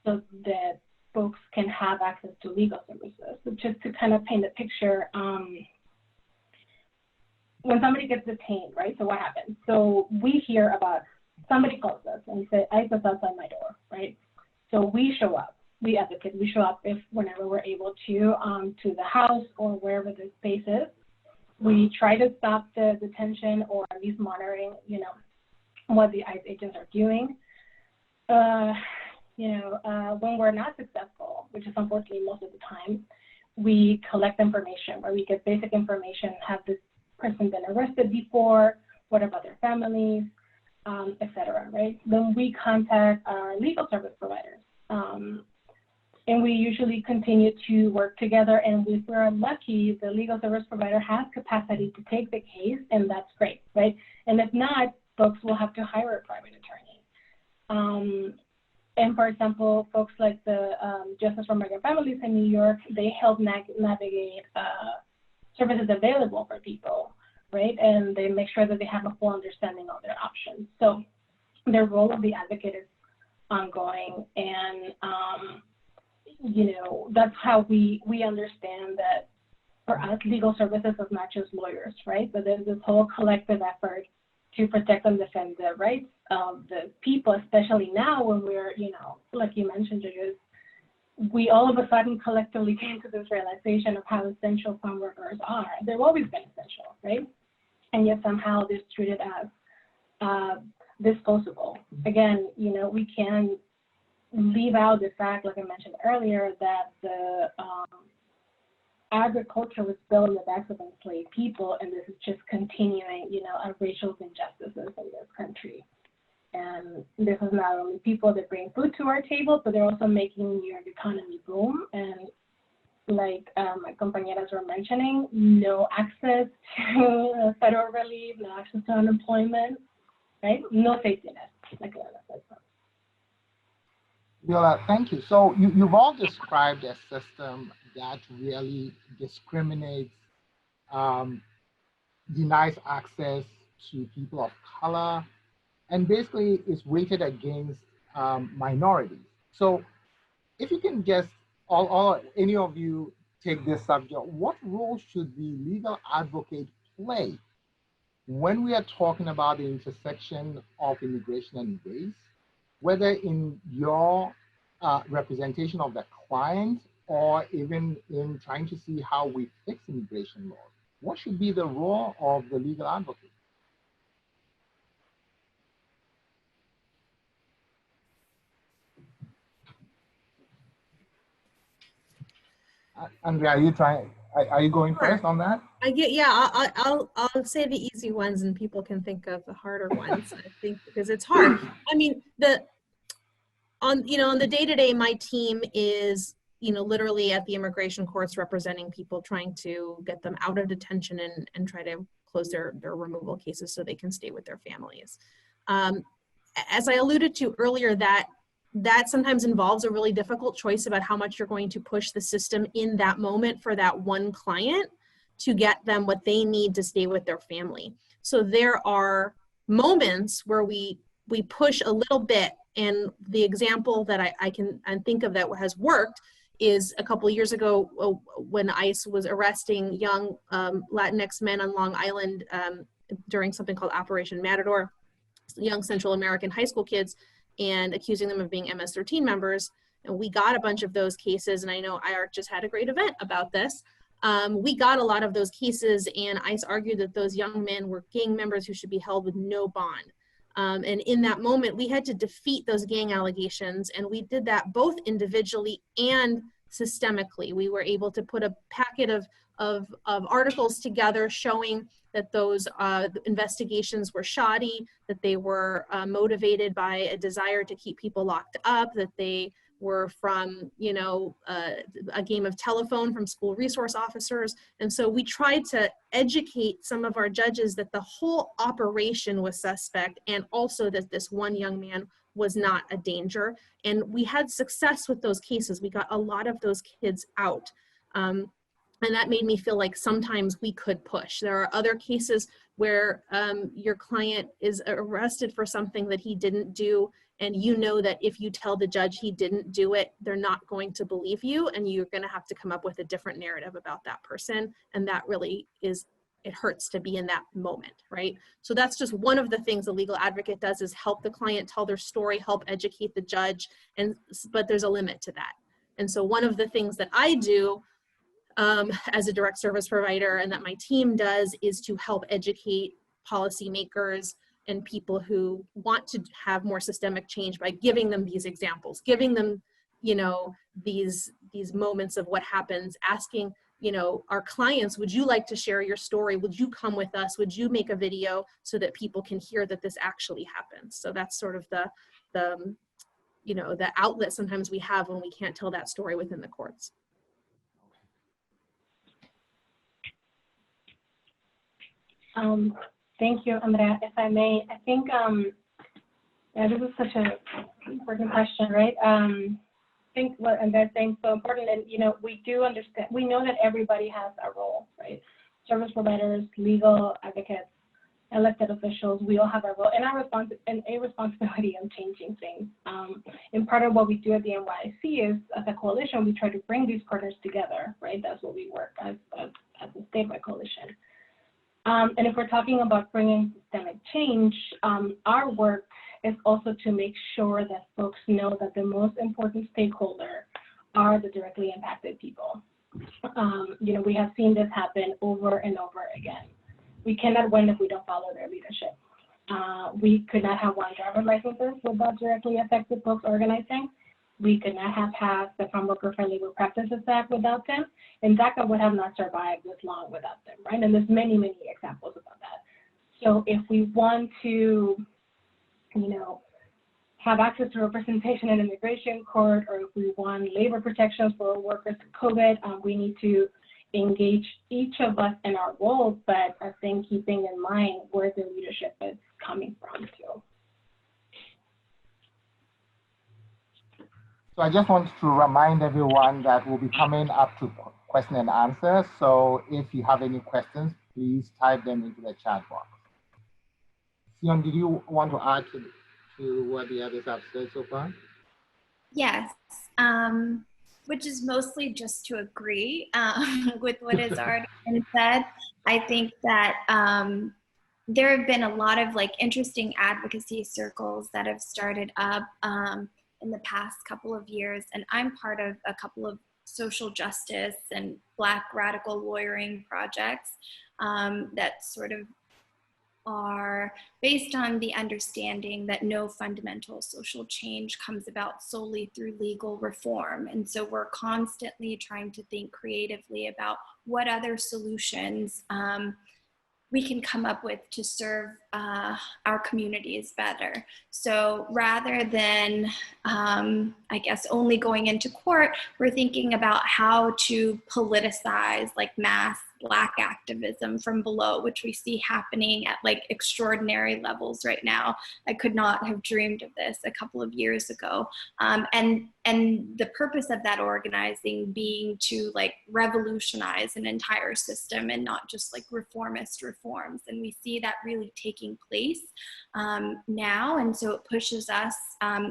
so that folks can have access to legal services. So just to kind of paint a picture, when somebody gets detained, right? So what happens? So we hear about somebody calls us and say, ICE is outside my door, right? So we show up, we advocate, we show up whenever we're able to the house or wherever the space is. We try to stop the detention or at least monitoring, what the ICE agents are doing. When we're not successful, which is unfortunately most of the time, we collect information where we get basic information. Have this person been arrested before? What about their families, et cetera, right? Then we contact our legal service providers. And we usually continue to work together, and if we're lucky, the legal service provider has capacity to take the case, and that's great, right? And if not, folks will have to hire a private attorney. And for example, folks like the Justice for Migrant Families in New York, they help navigate services available for people, right? And they make sure that they have a full understanding of their options. So their role of the advocate is ongoing, and that's how we understand that for us, legal services is not just lawyers, right? But there's this whole collective effort to protect and defend the rights of the people, especially now when we're, like you mentioned, judges, we all of a sudden collectively came to this realization of how essential farm workers are. They've always been essential, right? And yet somehow they're treated as disposable. Again, we can leave out the fact, like I mentioned earlier, that the agriculture was built on the backs of enslaved people, and this is just continuing, our racial injustices in this country. And this is not only people that bring food to our table, but they're also making New York economy boom. And like my compañeras were mentioning, no access to federal relief, no access to unemployment, right? No safety net, like Lana said. Viola, thank you. So you've all described a system that really discriminates, denies access to people of color, and basically is weighted against minorities. So if you can just, any of you take this subject, what role should the legal advocate play when we are talking about the intersection of immigration and race, whether in your representation of the client or even in trying to see how we fix immigration laws? What should be the role of the legal advocate? Andrea, are you going Sure. first on that? I'll say the easy ones and people can think of the harder ones, I think, because it's hard. I mean, on the day-to-day, my team is, literally at the immigration courts representing people, trying to get them out of detention and try to close their removal cases so they can stay with their families. As I alluded to earlier, that sometimes involves a really difficult choice about how much you're going to push the system in that moment for that one client to get them what they need to stay with their family. So there are moments where we push a little bit, and the example that I can think of that has worked is a couple of years ago when ICE was arresting young Latinx men on Long Island during something called Operation Matador, young Central American high school kids, and accusing them of being MS-13 members. And we got a bunch of those cases, and I know IARC just had a great event about this. We got a lot of those cases, and ICE argued that those young men were gang members who should be held with no bond. And in that moment, we had to defeat those gang allegations, and we did that both individually and systemically. We were able to put a packet of articles together showing that those investigations were shoddy, that they were motivated by a desire to keep people locked up, that they were from, you know, a game of telephone from school resource officers. And so we tried to educate some of our judges that the whole operation was suspect, and also that this one young man was not a danger. And we had success with those cases. We got a lot of those kids out. And that made me feel like sometimes we could push. There are other cases where your client is arrested for something that he didn't do, and you know that if you tell the judge he didn't do it, they're not going to believe you, and you're going to have to come up with a different narrative about that person. And that really is, it hurts to be in that moment, right? So that's just one of the things a legal advocate does, is help the client tell their story, help educate the judge, but there's a limit to that. And so one of the things that I do as a direct service provider, and that my team does, is to help educate policymakers and people who want to have more systemic change by giving them these examples, giving them, you know, these moments of what happens, asking, you know, our clients, would you like to share your story? Would you come with us? Would you make a video so that people can hear that this actually happens? So that's sort of the you know, the outlet sometimes we have when we can't tell that story within the courts. Thank you, Andrea. If I may, I think, yeah, this is such an important question, right? I think what Andrea's saying is so important, and, you know, we do understand, we know that everybody has a role, right? Service providers, legal advocates, elected officials, we all have our role and a responsibility in changing things. And part of what we do at the NYC is, as a coalition, we try to bring these partners together, right? That's what we work as a statewide coalition. And if we're talking about bringing systemic change, our work is also to make sure that folks know that the most important stakeholder are the directly impacted people. You know, we have seen this happen over and over again. We cannot win if we don't follow their leadership. We could not have one driver licenses without directly affected folks organizing. We could not have passed the Farm Worker Friendly Work Practices Act without them, and DACA would have not survived this long without them, right? And there's many, many examples about that. So if we want to, you know, have access to representation in immigration court, or if we want labor protections for workers in COVID, we need to engage each of us in our roles, but I think keeping in mind where the leadership is coming from too. So I just want to remind everyone that we'll be coming up to question and answer. So if you have any questions, please type them into the chat box. Sion, did you want to add to what the others have said so far? Yes, which is mostly just to agree with what has already been said. I think that there have been a lot of like interesting advocacy circles that have started up in the past couple of years, and I'm part of a couple of social justice and Black radical lawyering projects that sort of are based on the understanding that no fundamental social change comes about solely through legal reform. And so we're constantly trying to think creatively about what other solutions we can come up with to serve our communities better. So rather than, I guess, only going into court, we're thinking about how to politicize like mass Black activism from below, which we see happening at like extraordinary levels right now. I could not have dreamed of this a couple of years ago. And the purpose of that organizing being to like revolutionize an entire system and not just like reformist reforms. And we see that really taking place now. And so it pushes us,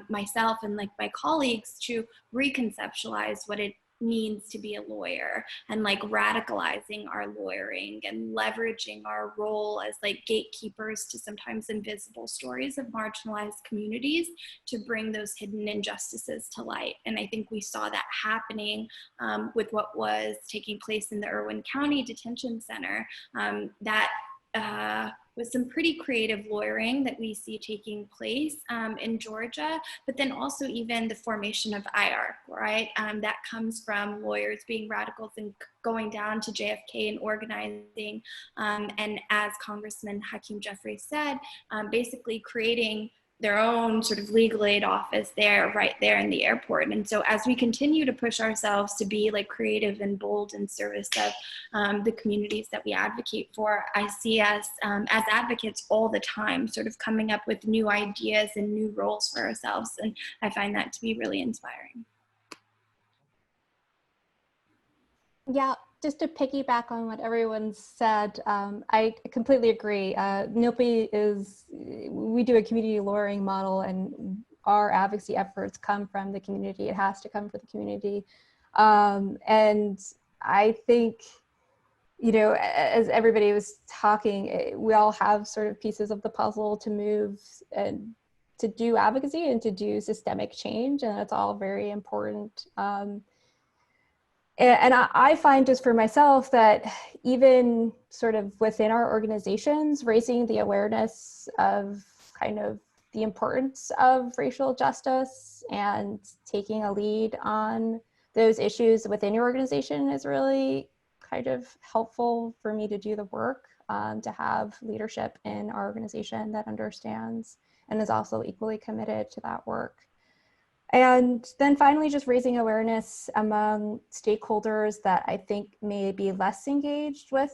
myself and like my colleagues, to reconceptualize what it means to be a lawyer, and like radicalizing our lawyering and leveraging our role as like gatekeepers to sometimes invisible stories of marginalized communities to bring those hidden injustices to light. And I think we saw that happening with what was taking place in the Irwin County Detention Center. With some pretty creative lawyering that we see taking place in Georgia, but then also even the formation of IARC, right? That comes from lawyers being radicals and going down to JFK and organizing. And as Congressman Hakeem Jeffries said, basically creating their own sort of legal aid office there, right there in the airport. And so as we continue to push ourselves to be like creative and bold in service of the communities that we advocate for, I see us as advocates all the time, sort of coming up with new ideas and new roles for ourselves. And I find that to be really inspiring. Yeah, just to piggyback on what everyone said, I completely agree. NILPI we do a community lawyering model, and our advocacy efforts come from the community. It has to come from the community. And I think, you know, as everybody was talking, we all have sort of pieces of the puzzle to move and to do advocacy and to do systemic change, and it's all very important. And I find just for myself that even sort of within our organizations, raising the awareness of kind of the importance of racial justice and taking a lead on those issues within your organization is really kind of helpful for me to do the work, to have leadership in our organization that understands and is also equally committed to that work. And then finally, just raising awareness among stakeholders that I think may be less engaged with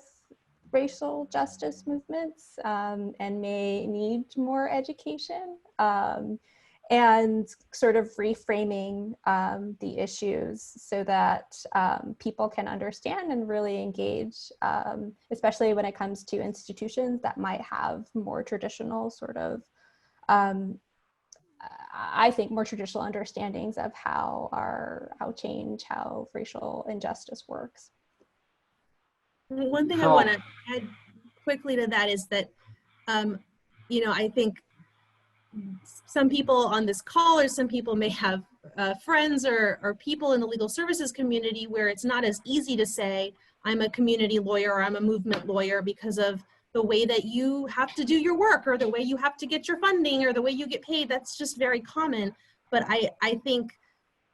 racial justice movements and may need more education, and sort of reframing the issues so that people can understand and really engage, especially when it comes to institutions that might have more traditional sort of I think more traditional understandings of how racial injustice works. One thing I want to add quickly to that is that, you know, I think some people on this call or some people may have friends or people in the legal services community where it's not as easy to say, I'm a community lawyer or I'm a movement lawyer because of the way that you have to do your work or the way you have to get your funding or the way you get paid. That's just very common. But I think,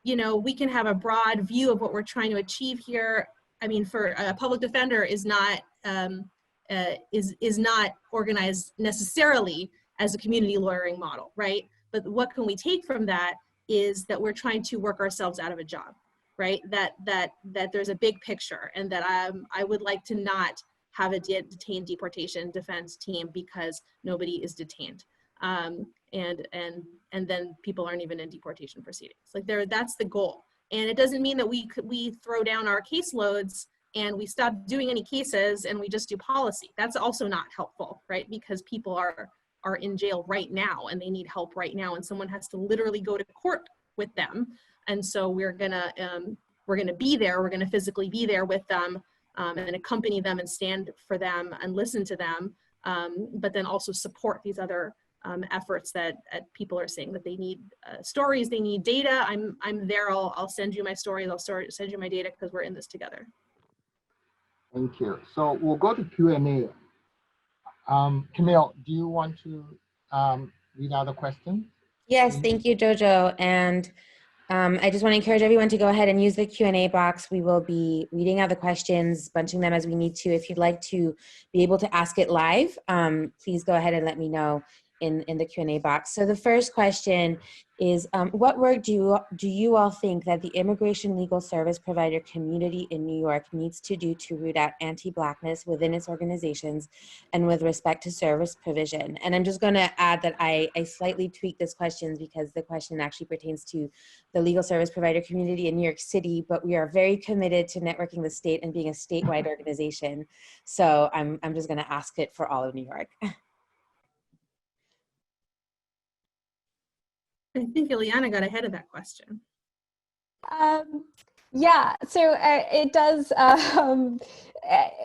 you know, we can have a broad view of what we're trying to achieve here. I mean, for a public defender is not organized necessarily as a community lawyering model, right? But what can we take from that is that we're trying to work ourselves out of a job, right? That there's a big picture, and that I would like to not have a detained deportation defense team because nobody is detained. And then people aren't even in deportation proceedings. Like that's the goal. And it doesn't mean that we throw down our caseloads and we stop doing any cases and we just do policy. That's also not helpful, right? Because people are in jail right now and they need help right now, and someone has to literally go to court with them. And so we're gonna be there. We're gonna physically be there with them. And accompany them and stand for them and listen to them, but then also support these other efforts that people are saying that they need stories, they need data. I'm there. I'll send you my stories. I'll send you my data because we're in this together. Thank you. So we'll go to Q&A. Camille, do you want to read out the question? Yes, thank you, Jojo. And I just want to encourage everyone to go ahead and use the Q&A box. We will be reading out the questions, bunching them as we need to. If you'd like to be able to ask it live, please go ahead and let me know in the Q&A box. So the first question is, what work do you all think that the immigration legal service provider community in New York needs to do to root out anti-Blackness within its organizations and with respect to service provision? And I'm just going to add that I slightly tweaked this question because the question actually pertains to the legal service provider community in New York City, but we are very committed to networking the state and being a statewide organization. So I'm just going to ask it for all of New York. I think Ileana got ahead of that question. Yeah, so it does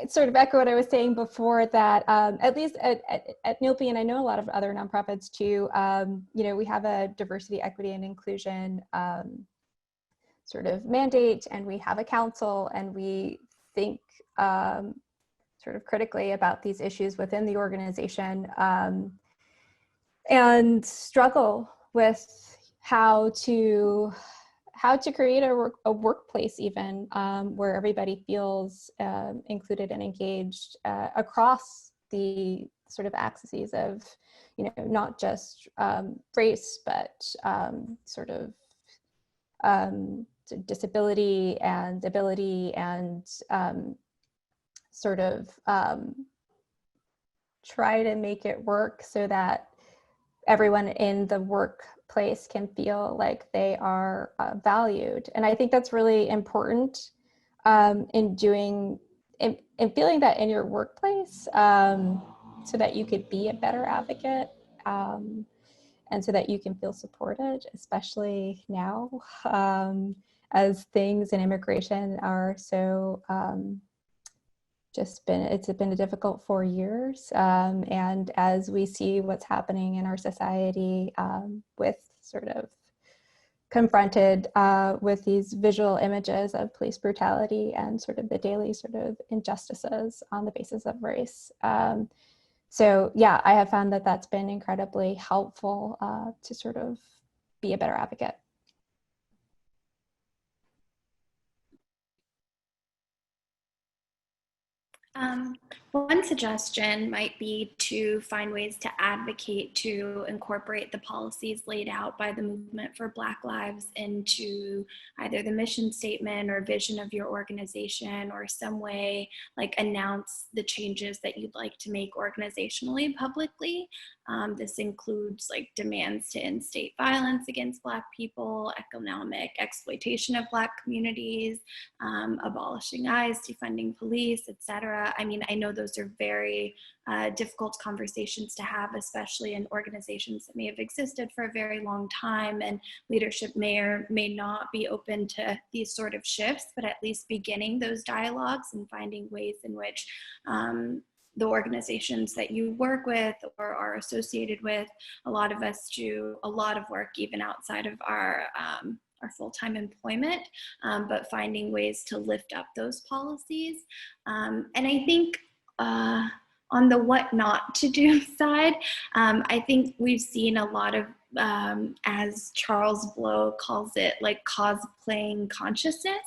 sort of echo what I was saying before, that at least at NILPI, and I know a lot of other nonprofits too, you know, we have a diversity, equity, and inclusion sort of mandate, and we have a council, and we think sort of critically about these issues within the organization, and struggle with how to create a workplace even where everybody feels included and engaged across the sort of axes of, not just race, but sort of disability and ability, and sort of try to make it work so that everyone in the workplace can feel like they are valued. And I think that's really important in feeling that in your workplace, so that you could be a better advocate, and so that you can feel supported, especially now, as things in immigration are so it's been a difficult 4 years, and as we see what's happening in our society, with sort of confronted with these visual images of police brutality and sort of the daily sort of injustices on the basis of race. So yeah, I have found that that's been incredibly helpful to sort of be a better advocate. One suggestion might be to find ways to advocate to incorporate the policies laid out by the Movement for Black Lives into either the mission statement or vision of your organization, or some way like announce the changes that you'd like to make organizationally publicly. This includes like demands to end state violence against Black people, economic exploitation of Black communities, abolishing ICE, defunding police, etc. I mean, I know those are very difficult conversations to have, especially in organizations that may have existed for a very long time, and leadership may or may not be open to these sort of shifts, but at least beginning those dialogues and finding ways in which the organizations that you work with or are associated with, a lot of us do a lot of work even outside of our full-time employment, but finding ways to lift up those policies. And I think on the what not to do side, I think we've seen a lot of, as Charles Blow calls it, like cosplaying consciousness,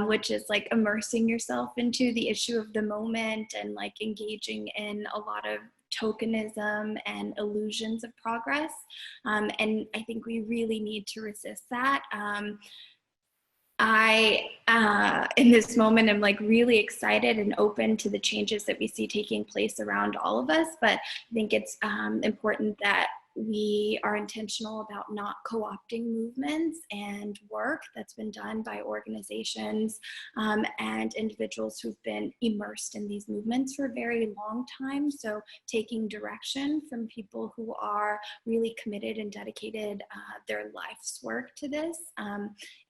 which is like immersing yourself into the issue of the moment and like engaging in a lot of tokenism and illusions of progress. And I think we really need to resist that. I, in this moment, am like really excited and open to the changes that we see taking place around all of us, but I think it's important that we are intentional about not co-opting movements and work that's been done by organizations and individuals who've been immersed in these movements for a very long time. So taking direction from people who are really committed and dedicated their life's work to this,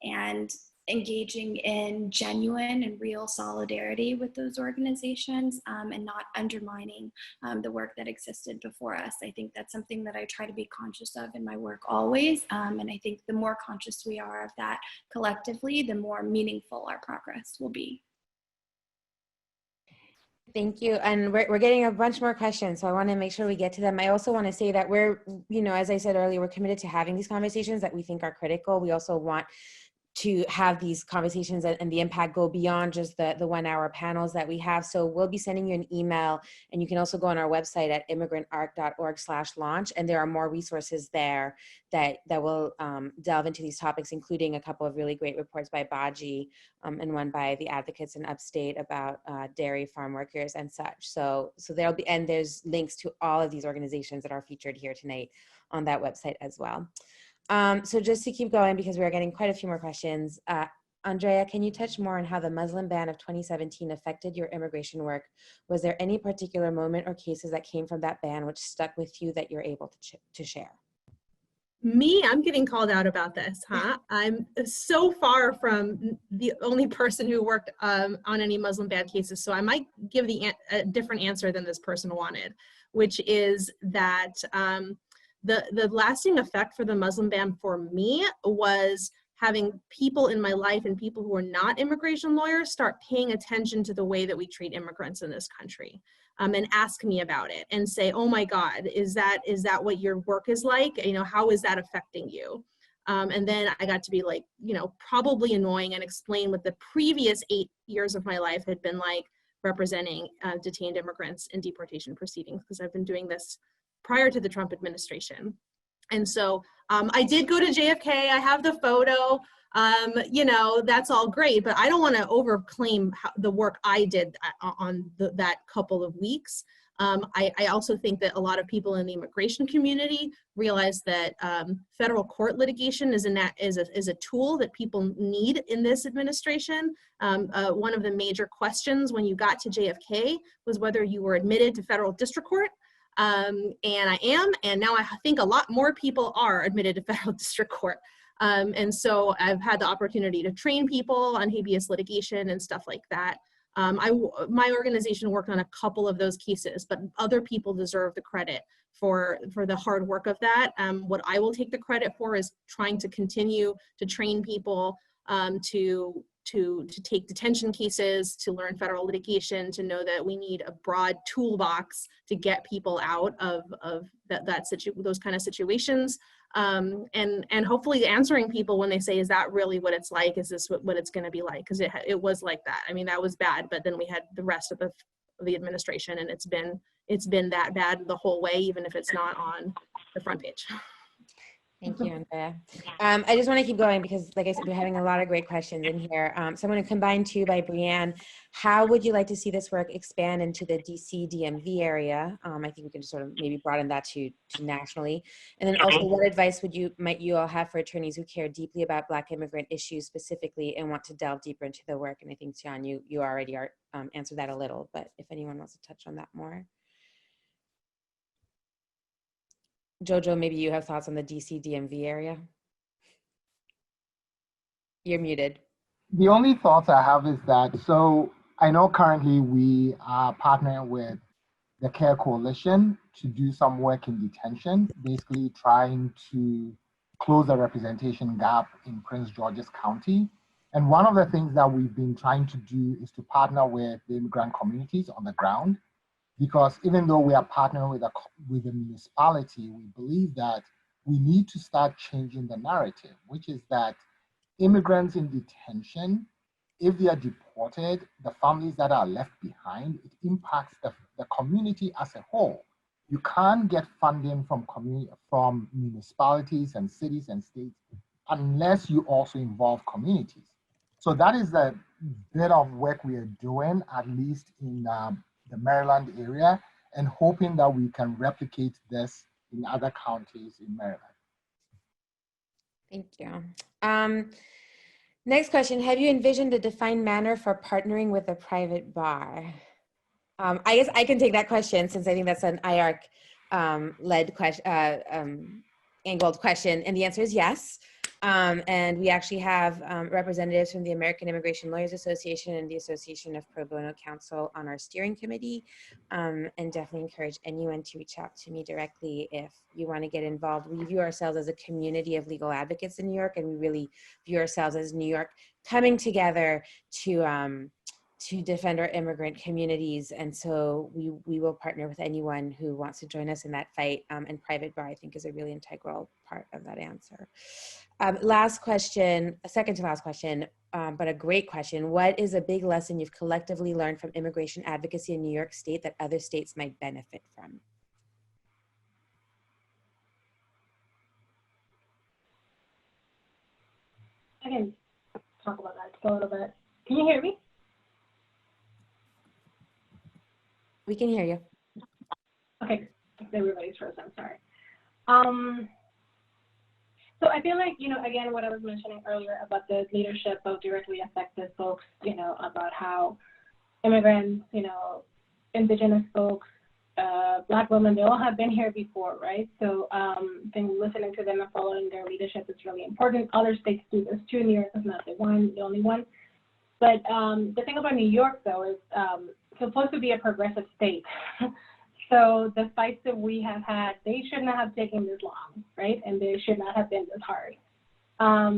and engaging in genuine and real solidarity with those organizations, and not undermining the work that existed before us. I think that's something that I try to be conscious of in my work always. And I think the more conscious we are of that collectively, the more meaningful our progress will be. Thank you. And we're getting a bunch more questions, so I want to make sure we get to them. I also want to say that we're, as I said earlier, we're committed to having these conversations that we think are critical. We also want to have these conversations and the impact go beyond just the 1 hour panels that we have. So we'll be sending you an email, and you can also go on our website at immigrantarc.org/launch. And there are more resources there that will delve into these topics, including a couple of really great reports by Baji and one by the Advocates in Upstate about dairy farm workers and such. So there'll be, and there's links to all of these organizations that are featured here tonight on that website as well. So just to keep going, because we are getting quite a few more questions, Andrea, can you touch more on how the Muslim ban of 2017 affected your immigration work? Was there any particular moment or cases that came from that ban which stuck with you that you're able to share? Me, I'm getting called out about this, huh? I'm so far from the only person who worked on any Muslim ban cases, so I might give a different answer than this person wanted, which is that the lasting effect for the Muslim ban for me was having people in my life and people who are not immigration lawyers start paying attention to the way that we treat immigrants in this country, and ask me about it and say, oh my God, is that what your work is like? How is that affecting you? And then I got to be like, probably annoying and explain what the previous 8 years of my life had been like, representing detained immigrants in deportation proceedings, because I've been doing this prior to the Trump administration. And so I did go to JFK. I have the photo. You know, that's all great, but I don't want to overclaim the work I did on that couple of weeks. I also think that a lot of people in the immigration community realize that federal court litigation is a tool that people need in this administration. One of the major questions when you got to JFK was whether you were admitted to federal district court. And I am, and now I think a lot more people are admitted to federal district court. And so I've had the opportunity to train people on habeas litigation and stuff like that. My organization worked on a couple of those cases, but other people deserve the credit for the hard work of that. What I will take the credit for is trying to continue to train people to take detention cases, to learn federal litigation, to know that we need a broad toolbox to get people out of those kind of situations. And hopefully answering people when they say, is that really what it's like? Is this what it's going to be like? Because it was like that. I mean, that was bad, but then we had the rest of the administration, and it's been that bad the whole way, even if it's not on the front page. Thank you, Andrea. I just want to keep going because, like I said, we're having a lot of great questions in here. So I'm going to combine two by Brianne. How would you like to see this work expand into the DC DMV area? I think we can sort of maybe broaden that to nationally. And then also, what advice might you all have for attorneys who care deeply about Black immigrant issues specifically and want to delve deeper into the work? And I think, Tian, you already answered that a little, but if anyone wants to touch on that more. Jojo, maybe you have thoughts on the DC DMV area? You're muted. The only thoughts I have is that, so I know currently we are partnering with the CARE Coalition to do some work in detention, basically trying to close the representation gap in Prince George's County. And one of the things that we've been trying to do is to partner with the immigrant communities on the ground. Because even though we are partnering with the municipality, we believe that we need to start changing the narrative, which is that immigrants in detention, if they are deported, the families that are left behind, it impacts the community as a whole. You can't get funding from municipalities and cities and states unless you also involve communities. So that is the bit of work we are doing, at least in the Maryland area, and hoping that we can replicate this in other counties in Maryland. Thank you. Next question, have you envisioned a defined manner for partnering with a private bar? I guess I can take that question since I think that's an IARC led question, angled question, and the answer is yes. And we actually have representatives from the American Immigration Lawyers Association and the Association of Pro Bono Counsel on our steering committee, and definitely encourage anyone to reach out to me directly if you want to get involved. We view ourselves as a community of legal advocates in New York, and we really view ourselves as New York coming together to defend our immigrant communities. And so we will partner with anyone who wants to join us in that fight. And private bar, I think, is a really integral part of that answer. Last question, second to last question, but a great question. What is a big lesson you've collectively learned from immigration advocacy in New York State that other states might benefit from? I can talk about that a little bit. Can you hear me? We can hear you. Okay, everybody's frozen, sorry. So I feel like, again, what I was mentioning earlier about the leadership of directly affected folks, about how immigrants, indigenous folks, Black women, they all have been here before, right? So then listening to them and following their leadership is really important. Other states do this too. New York is not the only one. But the thing about New York, though, is it's supposed to be a progressive state. So the fights that we have had, they should not have taken this long, right? And they should not have been this hard. I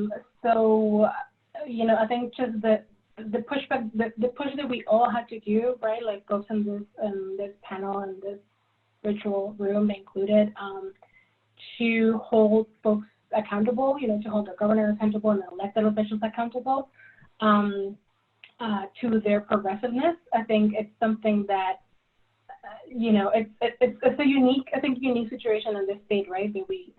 think just the pushback, the push that we all had to do, right? Like folks in this panel and this virtual room included, to hold folks accountable, to hold the governor accountable and the elected officials accountable. to their progressiveness. I think it's something that, you know, it's a unique, I think, unique situation in this state, right? That we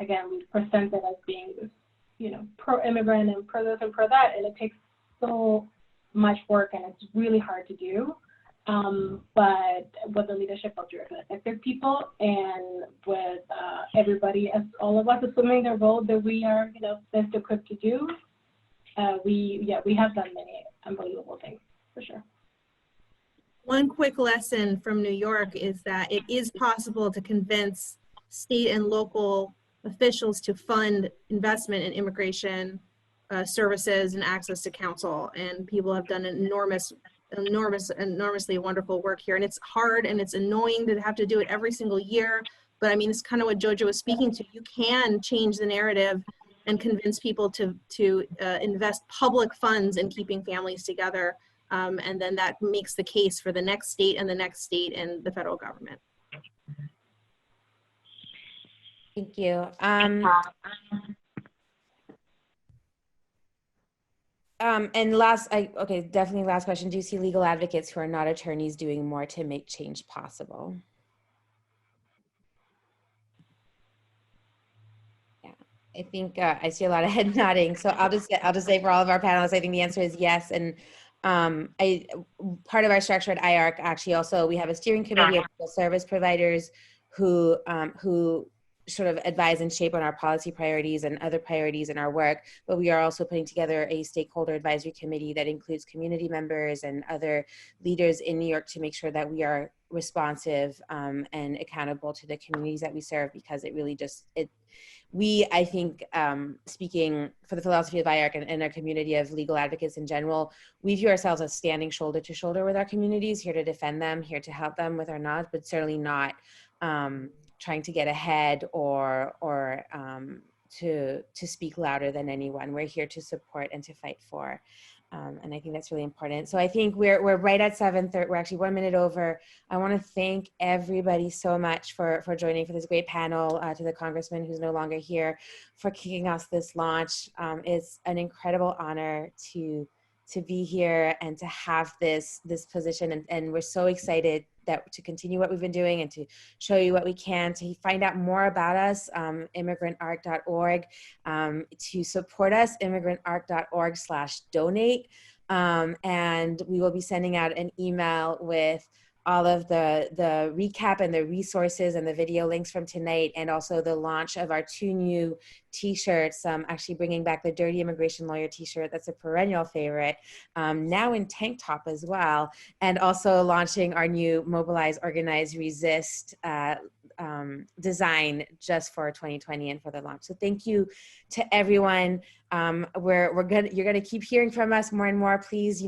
present it as being this, you know, pro-immigrant and pro this and pro that, and it takes so much work and it's really hard to do. But with the leadership of directly affected people and with everybody, as all of us assuming the role that we are, you know, best equipped to do, we have done many unbelievable things, for sure. One quick lesson from New York is that it is possible to convince state and local officials to fund investment in immigration services and access to counsel. And people have done enormously wonderful work here. And it's hard and it's annoying to have to do it every single year. But I mean, it's kind of what Jojo was speaking to. You can change the narrative and convince people to invest public funds in keeping families together. And then that makes the case for the next state and the next state and the federal government. Thank you. And definitely last question. Do you see legal advocates who are not attorneys doing more to make change possible? Yeah, I think I see a lot of head nodding. So I'll just say for all of our panelists, I think the answer is yes. And part of our structure at IARC, actually, also we have a steering committee of service providers who sort of advise and shape on our policy priorities and other priorities in our work, but we are also putting together a stakeholder advisory committee that includes community members and other leaders in New York to make sure that we are responsive and accountable to the communities that we serve, because it really just, I think, speaking for the philosophy of IARC and our community of legal advocates in general, we view ourselves as standing shoulder to shoulder with our communities, here to defend them, here to help them with our nods, but certainly not trying to get ahead or to speak louder than anyone. We're here to support and to fight for. And I think that's really important. So I think we're right at 7:30. We're actually 1 minute over. I want to thank everybody so much for joining for this great panel, to the Congressman who's no longer here, for kicking off this launch. It's an incredible honor to be here and to have this position. And we're so excited to continue what we've been doing and to show you what we can. To find out more about us, immigrantarc.org. To support us, immigrantarc.org/donate. And we will be sending out an email with all of the recap and the resources and the video links from tonight, and also the launch of our 2 new t-shirts, actually bringing back the Dirty Immigration Lawyer t-shirt. That's a perennial favorite, now in tank top as well, and also launching our new Mobilize, Organize, Resist design just for 2020 and for the launch. So thank you to everyone. You're gonna keep hearing from us more and more. Please,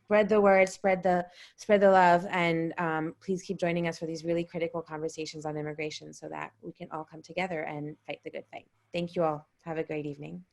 spread the word, spread the love, and please keep joining us for these really critical conversations on immigration so that we can all come together and fight the good fight. Thank you all. Have a great evening.